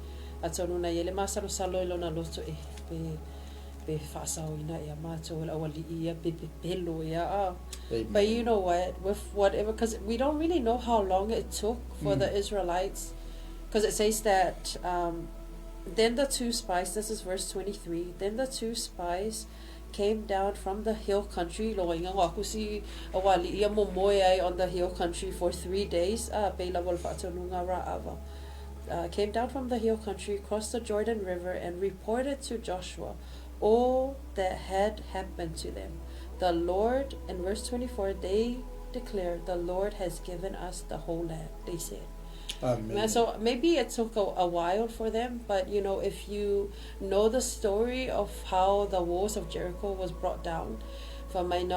Atonu na yele masalo salo ilona loto be fasao ina ya mato awali ia be pelo ya. But you know what? With whatever, because we don't really know how long it took for the Israelites, because it says that then the two spies. This is verse 23. Then the two spies came down from the hill country. On the hill country for 3 days. Came down from the hill country, crossed the Jordan River, and reported to Joshua all that had happened to them. The Lord, in verse 24, they declared, the Lord has given us the whole land, they said. Amen. So maybe it took a while for them, but you know, if you know the story of how the walls of Jericho was brought down, I mean,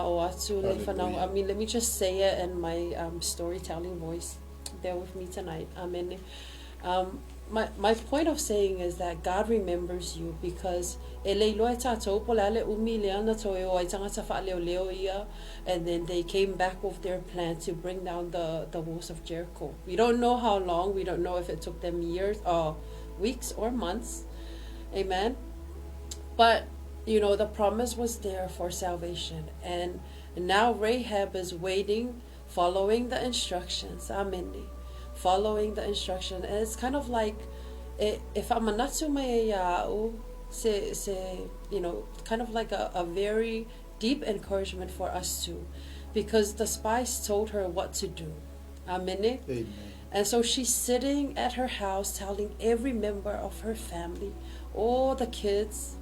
let me just say it in my storytelling voice. Bear with me tonight. Amen. My point of saying is that God remembers you, because and then they came back with their plan to bring down the walls of Jericho. We don't know how long. We don't know if it took them years or weeks or months. Amen. But you know, the promise was there for salvation, and now Rahab is waiting, following the instructions. Amen. Following the instruction, and it's kind of like if I'm you know, kind of like a very deep encouragement for us too, because the spies told her what to do. Amen. Amen. And so she's sitting at her house telling every member of her family, all the kids,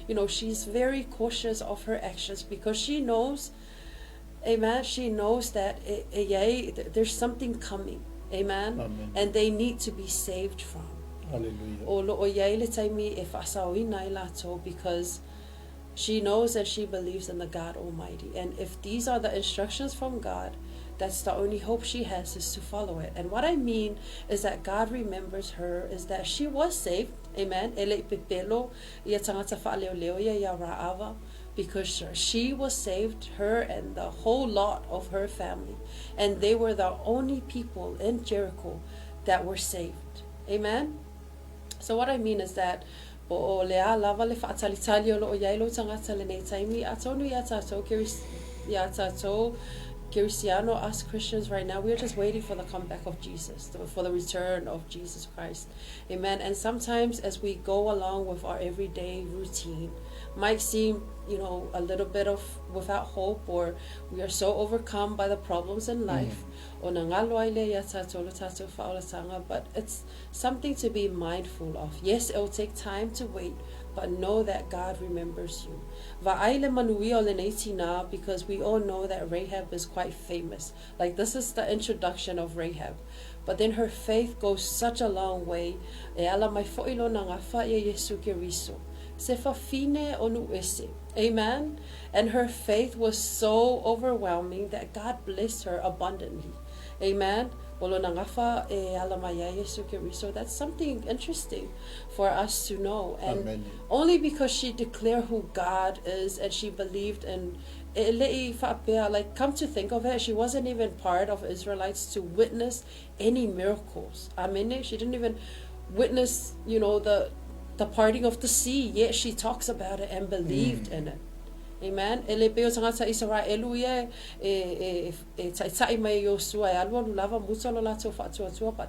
you know, she's very cautious of her actions, because she knows, amen, she knows that there's something coming. Amen. Amen. And they need to be saved from. Hallelujah. Because she knows that she believes in the God Almighty. And if these are the instructions from God, that's the only hope she has, is to follow it. And what I mean is that God remembers her, is that she was saved. Amen. Because she was saved, her and the whole lot of her family. And they were the only people in Jericho that were saved. Amen. So what I mean is that Cristiano, us Christians right now, we are just waiting for the comeback of Jesus, for the return of Jesus Christ. Amen. And sometimes as we go along with our everyday routine, might seem, you know, a little bit of without hope, or we are so overcome by the problems in life. But it's something to be mindful of. Yes, it will take time to wait, but know that God remembers you. Because we all know that Rahab is quite famous. Like, this is the introduction of Rahab. But then her faith goes such a long way. Amen. And her faith was so overwhelming that God blessed her abundantly. Amen. So that's something interesting for us to know. And Amen. Only because she declared who God is, and she believed in, like, come to think of it, she wasn't even part of Israelites to witness any miracles. Amen. She didn't even witness, you know, the parting of the sea, yet she talks about it and believed in it. Amen. But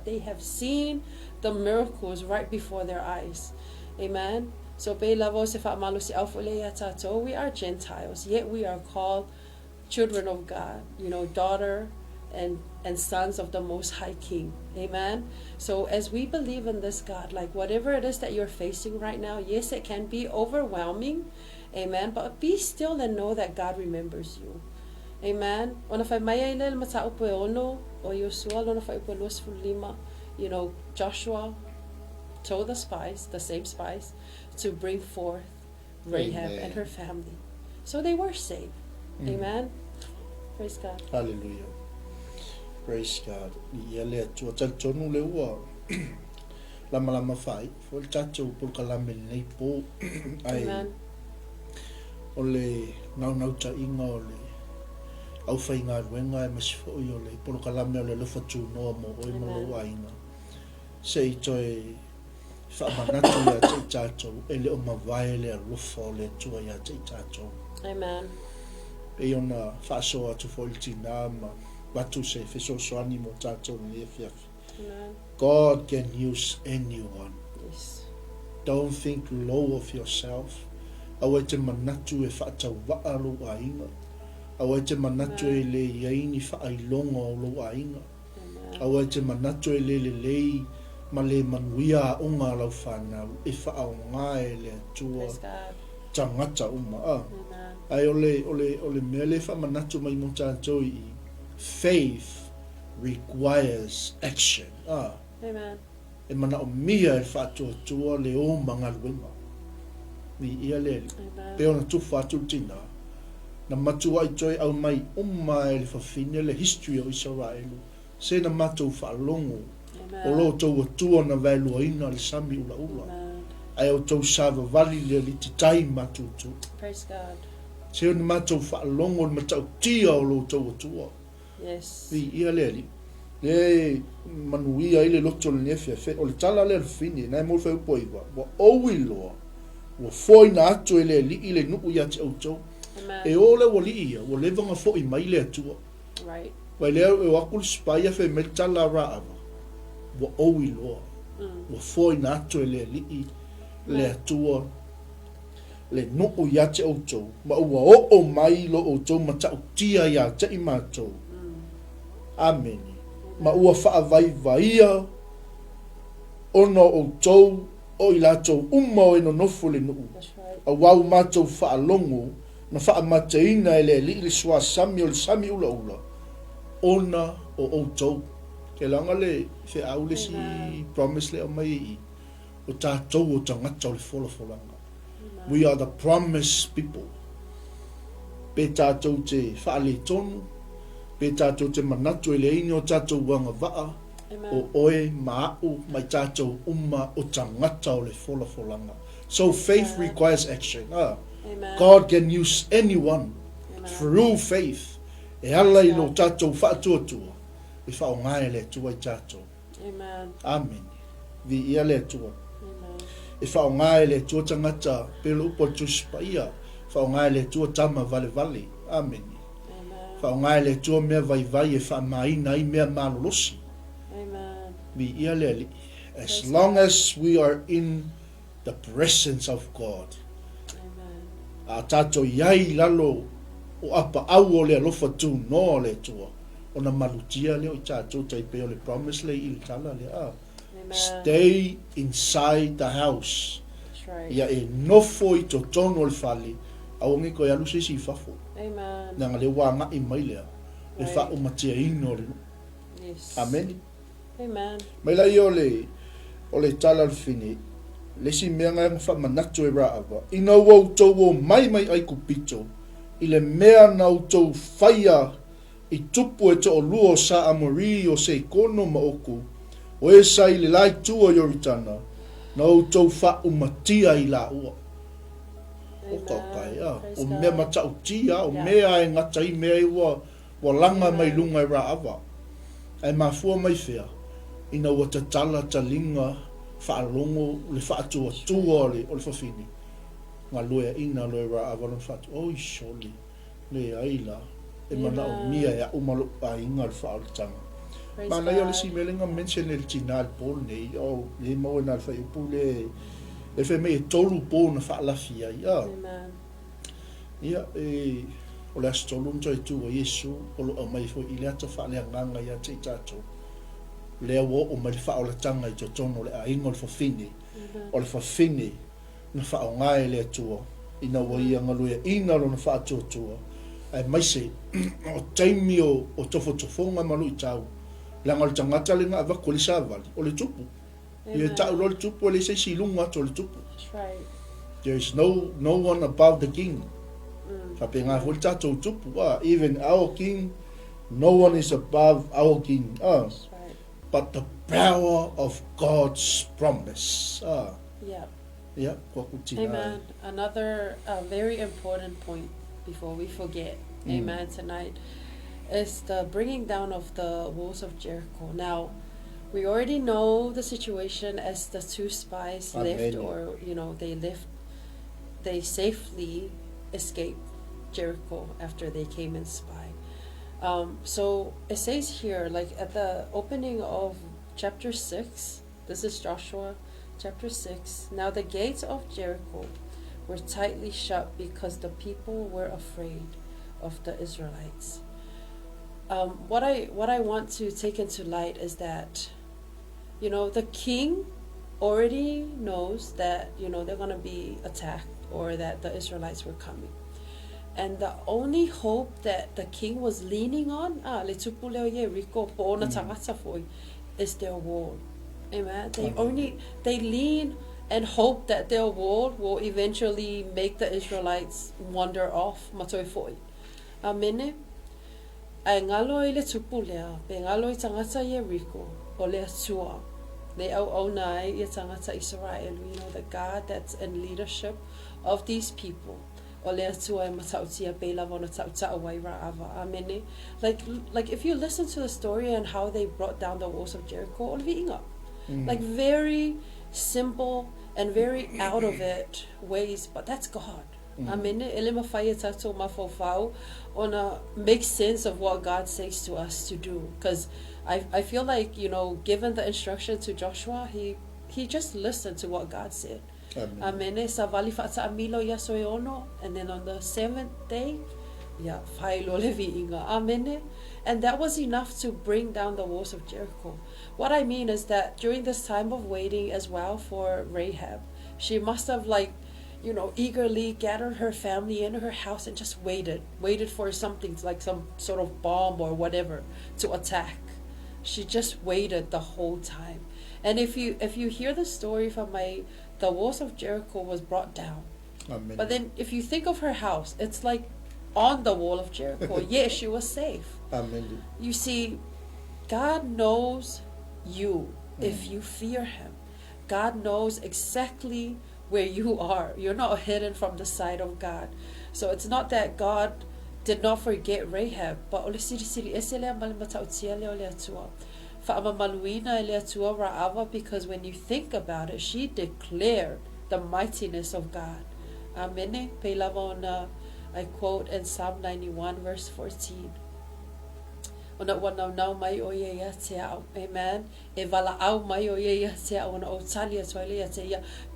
they have seen the miracles right before their eyes. Amen. So we are Gentiles, yet we are called children of God, you know, daughter and sons of the Most High King. Amen. So as we believe in this God, like whatever it is that you're facing right now, yes, it can be overwhelming. Amen. But be still and know that God remembers you. Amen. You know, Joshua told the spies, the same spies, to bring forth Rahab and her family. So they were saved. Amen. Praise God. Hallelujah. Praise God. Yale Atua tonu le ua. lama fai fo tatou por kalame nei po ai ole nau ta inga ole au fai ngā ruenga e masi fo i ole por kalame ole Alofa Tunoa mo oi malo ainga se i toi whaamanatu ia te tatou e leo mawai le alofa o le tua ia te tatou Amen. e ona whaasoa tu fo il tina ma watu se fesosoani mo tatou ni e fiafi. Amen. God can use anyone. Yes. Don't think low of yourself. Awe te manatu e whaatau waalo a inga. Awe te manatu e le iaini whaailonga o lo a inga. Awe te manatu e le lei ma le manuia a unga lau whanau e whaaonga e le atua tangata uma. Ai ole mea le whamanatu mai mo tātou i faith requires action. Amen. E mana o mia e whātua le o mangaruenga. Ni ia le pe ona tu whātu tina. Na matua i toi au mai e le whawhine le history o Israelu. Se na matou whaalongo. O lo tau atua na vailua ina le sami ula ula. Ai o tau sava vali le li titai matutu. Praise God. Se ona matou whaalongo le matau tia o lo tau atua. Yes. Ni ia le le manuia ile loto le nefia fe o le tala le fini na mo fe poiva wa owilo wa foi na atu ile li ile nu ya te auto e ole wo li ia wo le vanga fo i mai le atua Right. wa le e wa kul spaya fe me tala ra ava wa owilo wa foi na atu ile li le atua le nu ya te auto ma wa o mai lo auto ma ta tia ya te i mato amen. Ma ua whaavaia ono o tau o i latou uma o ino nofu le nuu. A wau mātou whaalongo na whaamateina e le li le swa sami o le sami ula ula. Ona o tau. Ke langa le whi au le si promise le o mai i. O tātou o tangata o le wholawholanga. We are the promised people. Pe tātou te whaale tonu. Pe tātou te manatu e le ini o tātou wanga waa, o oe maau mai tātou uma o tangata o le wholawholanga. So faith requires action. God can use anyone through faith. E ala i lo tātou whaatuatua, e whaongae le tua i tātou. Amen. Vi ia le tua. E whaongae le tua tangata pelo upo tuspa ia, whaongae le tua tama vale vale. Amen. Whaongae le tua mea vai e whaamaina i mea malolosi. Amen. Vi ia le ali. As long as we are in the presence of God. Amen. A tato iai lalo o apa au o le Alofa Tunoa le tua. O na malutia leo i tato taipeo le promise le il tala le a. Stay inside the house. That's right. Ia e nofo i to tono le fali. Aongi ko yalu se si fafo. Amen. Nanga le wanga i mai lea. Le wha o matia ino le. Yes. Amen. Amen. Mai lai o le tala le fini. Le si mea ngai mwha manatu e raava. Ina wau tau o mai ai kupito. I le mea nau tau whaia i tupu e to o luo sa amori o se kono maoku. O e sa i le lai tua yoritana. Nau tau wha umatia i la ua. O kakai o mea matau tia, o mea e ngata i mea i wa langa mai lunga i raava. Ai mafua mai whea. Ina ua ta tala ta linga whaalongo le whaatua tua o le whawhini. Ngā loea ina loe raava le whaatua. Oi soli, le aila. E mana o mia e umalo a inga le whaalatanga. Mana i o le si melenga mention le tina al pol nei. O le mau e nal whai upu le fe me tolu po na whaalafi ai. Amen. Ia o le astolu nto e tu o Yesu o lo mai fo i le ata whaalea nganga ia te tātou. Lea wo o mai whaalatanga i to tono le a ingo le whawhine. O le whawhine na whaongae le atua. Ina wa ia ngaluia ina lo na whaatua tua. Ai mai se o taimi o tofo tofonga malu i tau. Langa le tangata le ngā wako le sāvali o le tupu. Ia tau lo le tupu o le se silunga to le tupu. That's right. There is no one above the king. Kape ngā hoi tātou tupu. Even our king, no one is above our king. That's right. but the power of God's promise. Yeah. Yeah, kua kutina. Amen. Another very important point before we forget, amen, tonight, is the bringing down of the walls of Jericho. Now, we already know the situation as the two spies left, or they safely escaped Jericho after they came and spied. So it says here, like at the opening of chapter 6, this is Joshua chapter 6. Now the gates of Jericho were tightly shut because the people were afraid of the Israelites. What I want to take into light is that, the king already knows that, they're going to be attacked, or that the Israelites were coming. And the only hope that the king was leaning on, is their wall. Amen. They lean and hope that their wall will eventually make the Israelites wander off. Amen. Ai ngalo I le tupu lea, pe ngalo I tangata Jericho, o le Atua. They au nai I tangata Israel, the God that's in leadership of these people. O le Atua I matautia pe lava na tauta awai ra'ava. Amen. Like if you listen to the story and how they brought down the walls of Jericho, o le inga. Like very simple and very out of it ways, but that's God. Amen. Ele mawhai tatou mawhawhau ona make sense of what God says to us to do. Because I feel like, given the instruction to Joshua, he just listened to what God said. Amen. Sa vali fa'ata amilo ya soe ono, and then on the 7th day, whai lo le vi'inga. Amen. And that was enough to bring down the walls of Jericho. What I mean is that during this time of waiting as well for Rahab, she must have eagerly gathered her family in her house and just waited for something like some sort of bomb or whatever to attack. She just waited the whole time. And if you hear the story from the walls of Jericho was brought down. Amen. But then if you think of her house, it's like on the wall of Jericho. Yes, she was safe. Amen. You see, God knows you if you fear him. God knows exactly where you are. You're not hidden from the sight of God. So it's not that God did not forget Rahab, but because when you think about it, she declared the mightiness of God. Amen. I quote in Psalm 91 verse 14. Amen.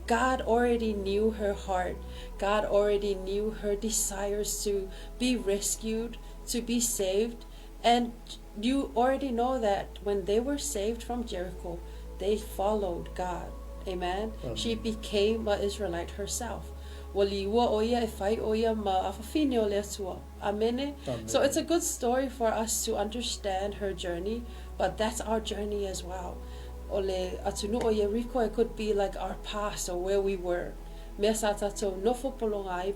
God already knew her heart. God already knew her desires to be rescued, to be saved. And you already know that when they were saved from Jericho, they followed God. Amen. She became an Israelite herself. Amen. So it's a good story for us to understand her journey, but that's our journey as well. It could be like our past or where we were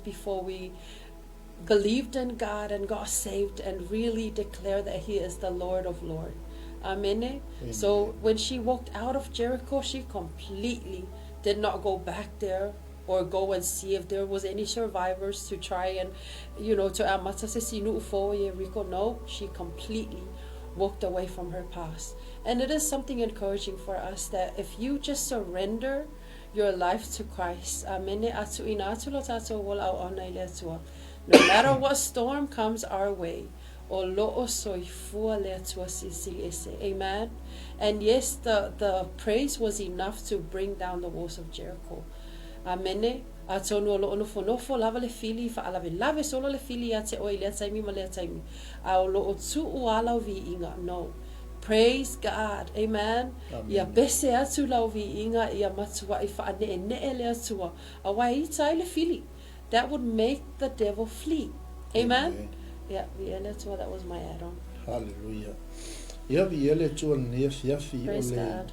before we believed in God and got saved and really declared that he is the Lord of Lords. Amen. So when she walked out of Jericho, she completely did not go back there or go and see if there was any survivors to try and, to amata se sinu ufo Jericho. No, she completely walked away from her past. And it is something encouraging for us that if you just surrender your life to Christ, no matter what storm comes our way, amen. And yes, the praise was enough to bring down the walls of Jericho. Amen. Lava le fili fa ala lave solo le fili ate o ile taimi ma le taimi. Au lo tu uala vi inga. No. Praise God. Amen. Ya bese atu la vi inga ya matua I fa ne le atua. Awai tai le fili. That would make the devil flee. Amen. Yeah, that was my add-on. Hallelujah. Yeah, praise God.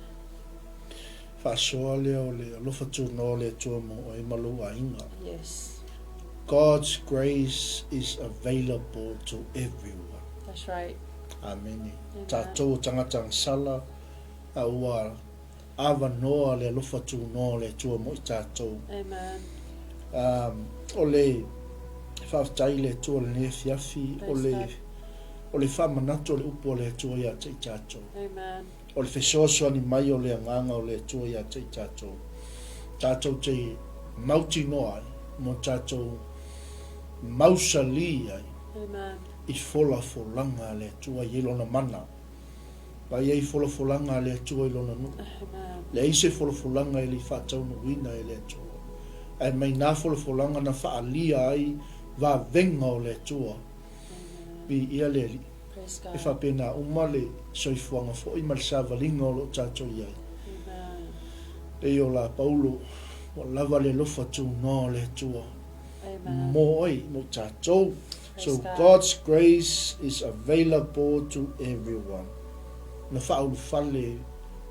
Yes. God's grace is available to everyone. That's right. Amen. Tatou tangatang sala Aua ava noa le alofa tunoa le tua mo i tātou. Amen. O le whaftai le tua le ne fiafi, o le whamanatu o le upo le tua ia te i tātou. Amen. O le whesoasoa ni mai o le anganga o le tua ia te i tātou. Tātou te mauti noa ai, mo tātou mausali ai, Amen. i fola folanga le tua i lona mana. Pa iei fola folanga le tua i lona nu. Amen. Le eise fola folanga i li whatau no wina i le tua. Ai mai nā fola folanga na whaalia ai va venga o le tua. Bi ia le li. Praise E God. whapena umale soifuanga fo i malsava linga o lo tātou iai. Amen. E o la paulo o lava le lofa tu no le tua. Amen. Moi mo tātou. So Praise God. God's grace is available to everyone. Na whaulu fale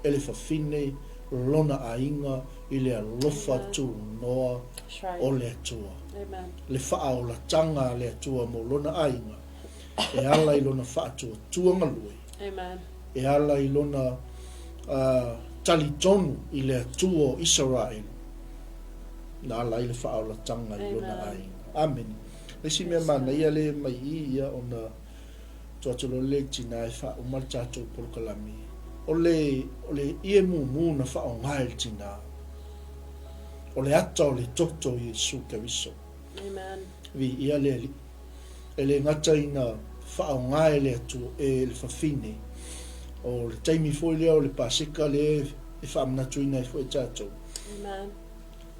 ele whawhine lona ainga i le alofa Amen. tu noa That's right. o le atua. Amen. Le whaau la tanga le atua mo lona ainga. E ala i lona whaatua tuanga lui. Amen. E ala i lona talitonu i le atua o Israel. Na ala i le whaau la tanga i lona Amen. ainga. Amen. Lesi mea Yes, mana Lord. ia le mai ia o na tuatolo le tina e wha o mal tātou polokalami. O le ie mu na wha o ngai tina. O le ata o le toto i Jesu Keriso. Amen. Vi ia le li. E le ngata ina wha o ngai le atu e le whawhine. O le taimi foi lea o le pasika le e wha manatu ina e foi tātou. Amen.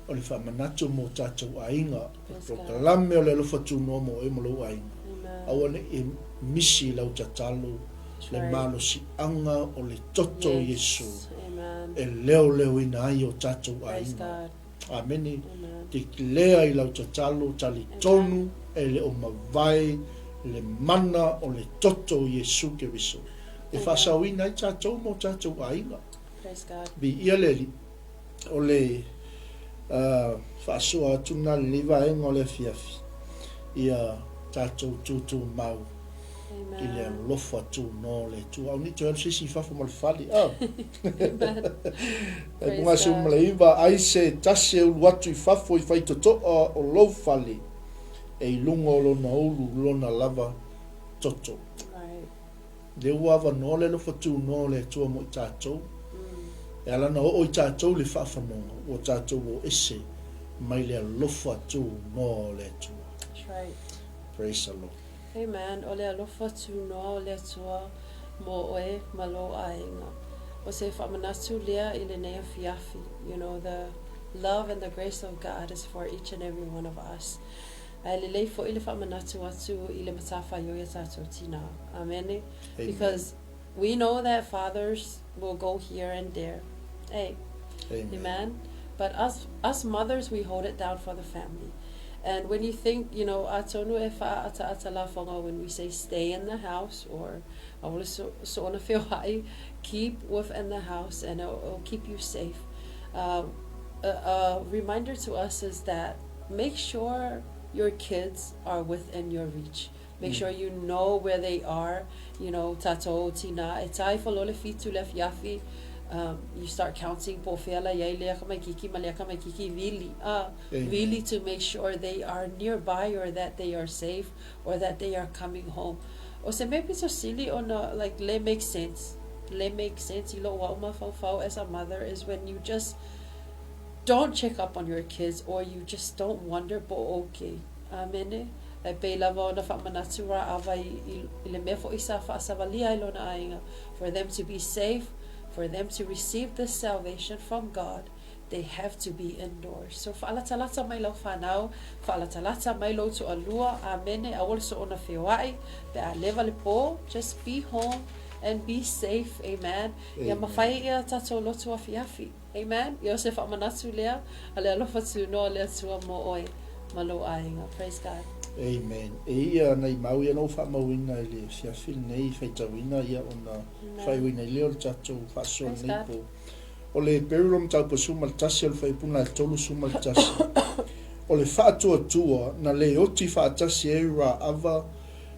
O le wha manatu mo tātou ainga. Yes, O God. kalame o le alofa tunoa mo e mo lo ainga. Amen. Awane e misi lau tatalo That's le right. malo si anga o le toto Yesu Amen. e leo ina ai o tatou Praise ainga. God. Ameni. Amen. Te lea i lau tatalo tali tonu e le o mawai le mana o le toto Yesu Keriso. E Amen. whasau ina i tatou mo tatou ainga. Praise God. Bi ia leli o le whasua tuna liva enga o le fiafi. Ia tatou tutu mau. I le Amen. lofa tu no le tu au ni tu el sisi fafa mal fali Amen. e Praise bunga su God. mala iva ai se tase u watu I fafo I fai to o lo fali e I lungo lo na ulu lo na lava toto Right. le uava no le lofa tu no le tu mo tatou Mm. e ala na o tatou le fafa no o tatou o ese mai le lofa tu no le tu. That's right. Praise the Lord. Amen. O le alofa tunoa o le atua mo oe malo ainga. O se whamanatu lea I le nea fiafi. You know, the love and the grace of God is for each and every one of us. Ai le lei fo I le whamanatu atu I le matafa yoia tātou tina. Amen. Amen. Because we know that fathers will go here and there. Hey, amen. But us mothers, we hold it down for the family. And when you think, you know, atonu e wha ata la whanga, when we say stay in the house, or awole so ona feel hai, keep within the house and it'll keep you safe. A reminder to us is that make sure your kids are within your reach. Make sure you know where they are. You know, tato tina e tai falole fitu le fiafi. You start counting po fela yai lea ka mai kiki ma lea ka mai kiki vili. Really to make sure they are nearby or that they are safe or that they are coming home. O se maybe so silly on like le make sense. Le make sense. Ilo wa uma fau as a mother is when you just don't check up on your kids or you just don't wonder po okay. Amene. E pe lava ona whamanatu ra awa I le mea fo isa whaasavalia ilo na ainga. For them to be safe, for them to receive this salvation from God, they have to be indoors. So whaalatalata mai lau whanau, whaalatalata mai lau to alua, amene, awol so ona whiwai, pe a lewa le po, just be home and be safe, amen. Ia mawhai ia tato lotu a fiafi, amen. Ia se whamanatu lea, a le alofa tunoa lea tua mo oi, malo ainga, praise God. Amen. E ia nei mau ia no wha mauina I le fiafil nei whaitawina ia ona whaiwina I leo le tatou whaasua Praise nei God. po. O le perilom tau pa sumal tasi o le whaipuna le tolu sumal tasi. O le whaatua tua na le oti whaatasi e ra ava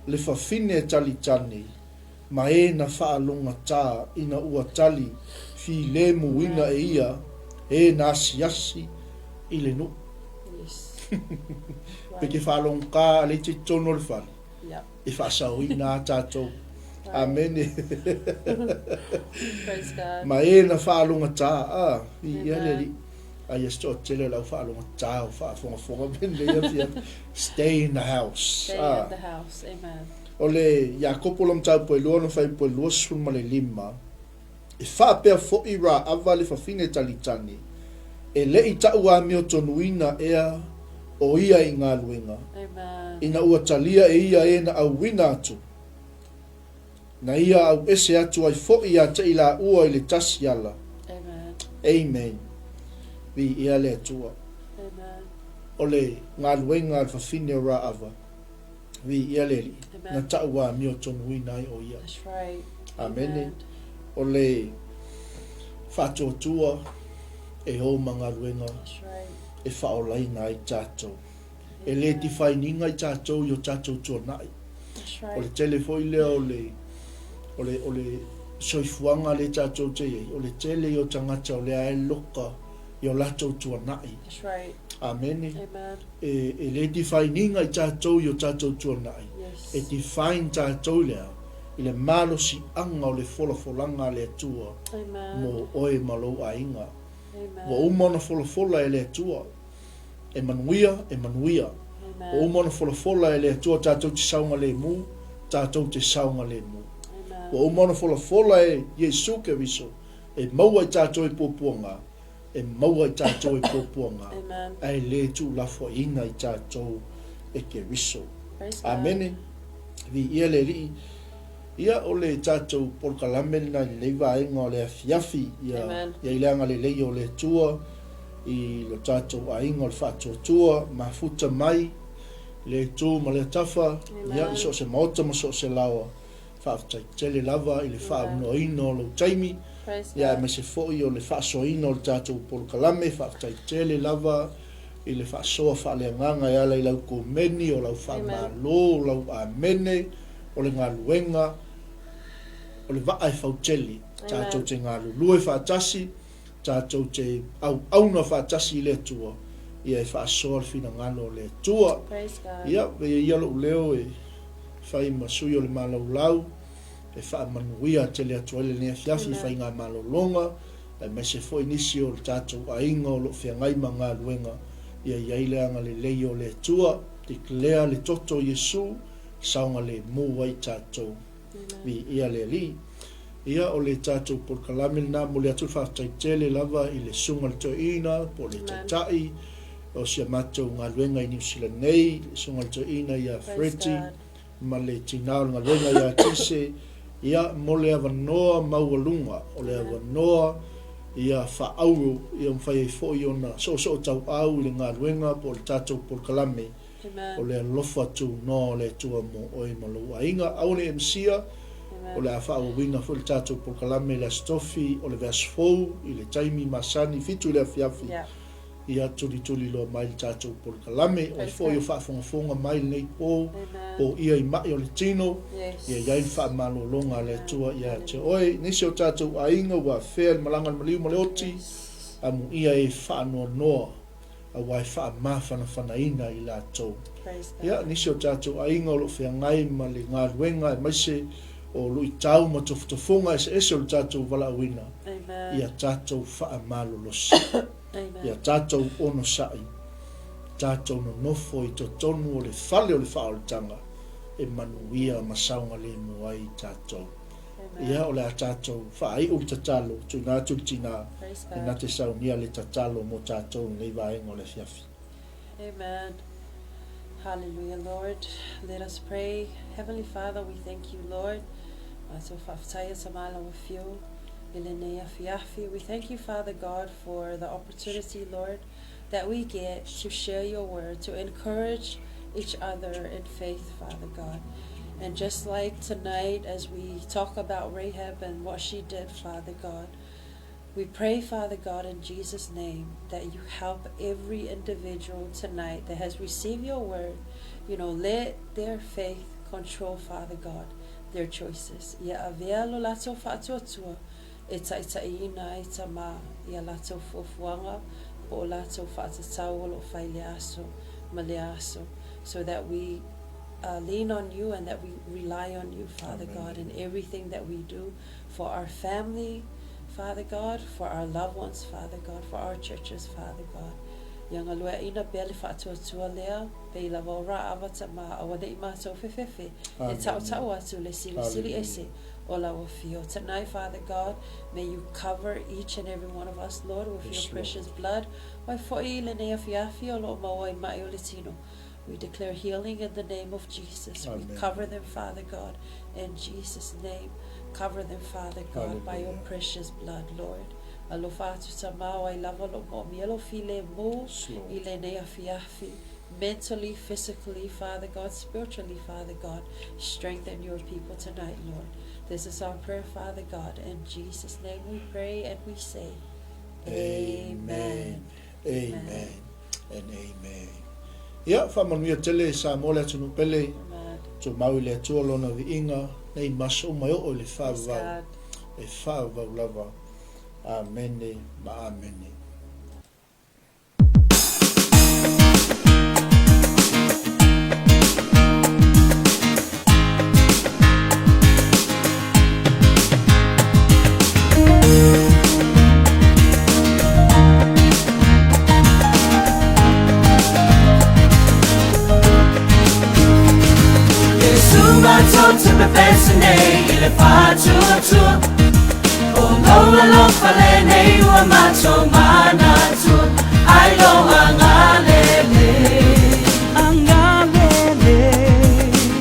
le whawhine tali tani ma e na whaalonga tā ina ua tali fi le muina e ia e na asiasi i le no. Yes. Peke whaalonga ka le te tono le whale. Yeah. E whaasau i nā tātou. Amen. Praise God. Ma e na whaalonga tā i ia le li. Ai esto tele lau whaalonga tā o whaafonga bende ia fia. Stay in the house. Stay in the house. Amen. O le Iakopo lam tau poe lua na whai poe lua suma le lima. E whaapea fo'i ra awa le whawhine talitani. E le i tau a mio tonuina ea o ia i ngā luenga. Amen. Ina ua talia e ia e na au wina atu. Na ia au ese atu ai fo'i a te ila ua i le tasi ala. Amen. Amen. Vi ia le atua. Amen. O le ngā luenga al whawhine ra awa. Vi ia le li. Na tau a mio tonuina i o ia. That's right. Amen. O le whātua e ho mga ruenga That's right. e whaolaina i tātou. E le ti whaininga i tātou i o tātou tuanai. That's O le right. telefoi lea o le soifuanga le tātou te iei. O le tele i o tangata o le ae loka i o latou tuanai. That's right. Amen. Amen. E le ti whaininga i tātou i o tātou tuanai. Yes. E ti whain tātou lea i le malo si anga o le wholafolanga le atua Amen. mo oe malo a inga. Amen. Wa umona wholafola e le atua. E manuia. Wa Amen. umona wholafola e le atua tātou te saunga le mu, tātou te saunga le mu. Amen. Wa umona wholafola e Yesu ke viso, e maua i tātou e pōpuanga, e maua i tātou e pōpuanga. Amen. Ai le tu lafo inga i tātou e ke viso. Praise God. Amen. Vi ia le ri. Ia o le tātou polkalame na leiva inga o le afiafi. Amen. Ia ileanga le lei o le tua. I lo tātou a inga o le whātua tua. Ma futa mai. Le tū ma le tafa. Amen. Ia iso se maota ma so se lawa. Whaafutai tele lava i le whaamno ino o lo taimi. Praise Ia God. me se foi o le whaaso ino o le tātou polkalame. Whaafutai tele lava. I le whaasoa whaaleanganga i ala i lau kōmeni o lau whaamalo, o lau amene, o le ngā luenga, o le vaa e whauteli, tātou te ngā lulue whaatasi, tātou te auna whaatasi i le atua, ia e whaasoa le whina ngano o le atua, Praise God. ia ia lo leo e whai masui o le malau lau, e whaamanuia te le atua le nea whiawhi whai ngā malau longa, e me se foi nisi o le tātou a inga o lo whiangai ma ngā luenga, ia iaileanga le lei o le atua, te klea le toto Yesu, saunga le mua i tātou. Vi ia le li. Ia o le tātou por kalamil na mo le atu whaatai tele lava i le sunga le toina, po le taitai, o sia matou ngā luenga i New Zealand nei, le sunga le toina i a Freti, ma le tinao ngā luenga i a Tise, ia mo le avanoa maualunga, o le avanoa ia whaauru, ia mwhai e fo i ona, so tau au le ngā luenga, po le tātou por kalame, Amen. o le Alofa Tunoa o le tua mo oe malo a inga au le MCA o le afa o wina fo le tātou por kalame le stofi o le versfou i le taimi masani fitu le afiafi Yeah. ia tuli loa mai le tātou por kalame o le fo i o whaafonga mai le nei po Amen. ia i mai o le tino Yes. ia iai wha malo longa le tua ia te oe nisi o tātou a inga wa whea malanga le maliu ma le oti amu ia e wha noa a wai wha mawhana ina i la tau. Praise God. Ia, nisi o tātou a inga o lo whia ngai ma le ngā ruenga e maise o lui tau ma tofutofunga e se o le tātou wala awina. Amen. Ia tātou wha malolosi. Amen. Ia tātou ono sai. Tātou no nofo i to tonu o le whale o le wha o le tanga. E manuia masaunga le mua i tātou. Amen. Ia o le a tātou wha ai o le tatalo. Tu nā tu tina. Praise E nā God. te saunia le tatalo mo tātou ngai vaenga o le fiafi. Amen. Hallelujah, Lord. Let us pray. Heavenly Father, we thank you, Lord. So whaftaia samala with you. Ilenea fiafi. We thank you, Father God, for the opportunity, Lord, that we get to share your word, to encourage each other in faith, Father God. And just like tonight, as we talk about Rahab and what she did, Father God, we pray, Father God, in Jesus' name, that you help every individual tonight that has received your word, let their faith control, Father God, their choices. Ia avea lo lato whaatuatua e taʻitaʻiina e tamā ia latou fuafuaga po o latou whaatatau o lo whai le aso ma le aso, so that we lean on you and that we rely on you, Father God, in everything that we do for our family, Father God, for our loved ones, Father God, for our churches, Father God. Ia galua ina pea le whaatuatua lea, pei lava o rā awa tamā, awa dei mātou whewhewhe, e tau atu le sili ese o lawa fio. Tonight, Father God, may you cover each and every one of us, Lord, with your precious blood. Wai fo'i le nea fiafi o lo maua I mai o le tino. We declare healing in the name of Jesus. Amen. We cover them, Father God, in Jesus' name. Cover them, Father God, by your precious blood, Lord. Alofa Tunoa I lava lo mo mielo file mo ile nea fiafi. Mentally, physically, Father God, spiritually, Father God, strengthen your people tonight, Lord. This is our prayer, Father God. In Jesus' name we pray and we say, Amen. Amen. And amen. Ia, whamanuia tele sa mo le tunu pele, to maui le tuolona vi inga, nei maso mai o le whawau, e whawau lava. Amene, ma amene. Alofa nei ua macho mana tu ai lo angalele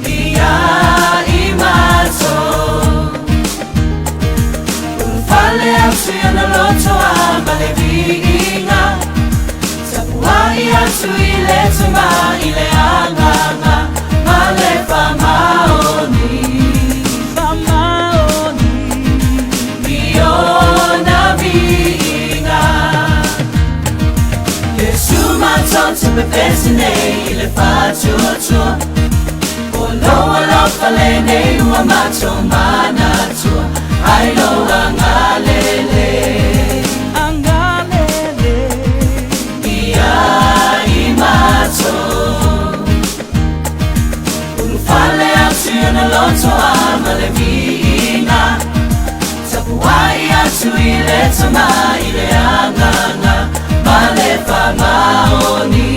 ia I macho fale atu na loto amale vinga sapuai atu ile tuma ile anganga male famaoni to me pesine ile fatutua Olo alofa lene ua macho mana tua ai lo angalele ia I macho ulufale atu na loto amale vina tapuai atu ile tama ile anganga male famaoni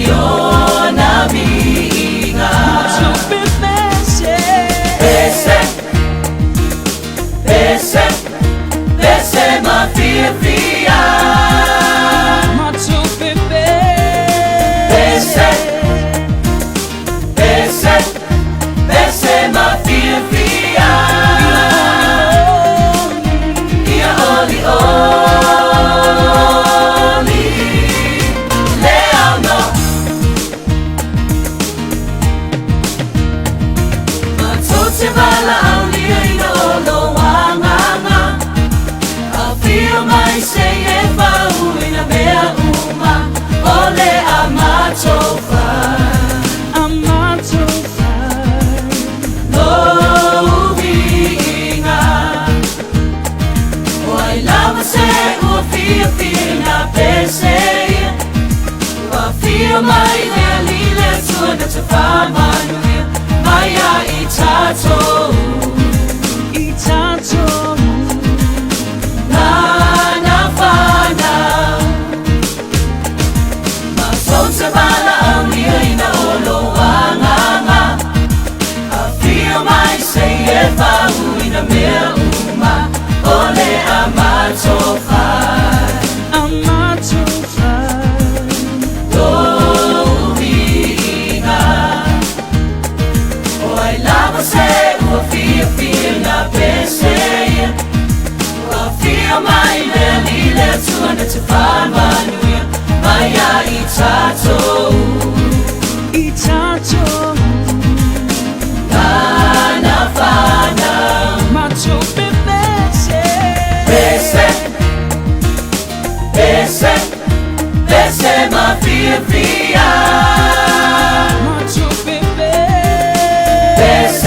Iona vinga Pese ma fia fia Pese ma fia fia Ia oli Leano Matote bala aulia ina olo wanganga I feel my say if I ina mea uma Ole amatofa Fina pese Wa feel my lile tuna te famanuia Maya itato Na fana Ma sonse bala aulia ina olo wanganga I feel my say if I ina mea uma Ole amatofa Fina pese Wa feel my lile tuna te famanuia Maya itato Na fana Pese ma fia fia Best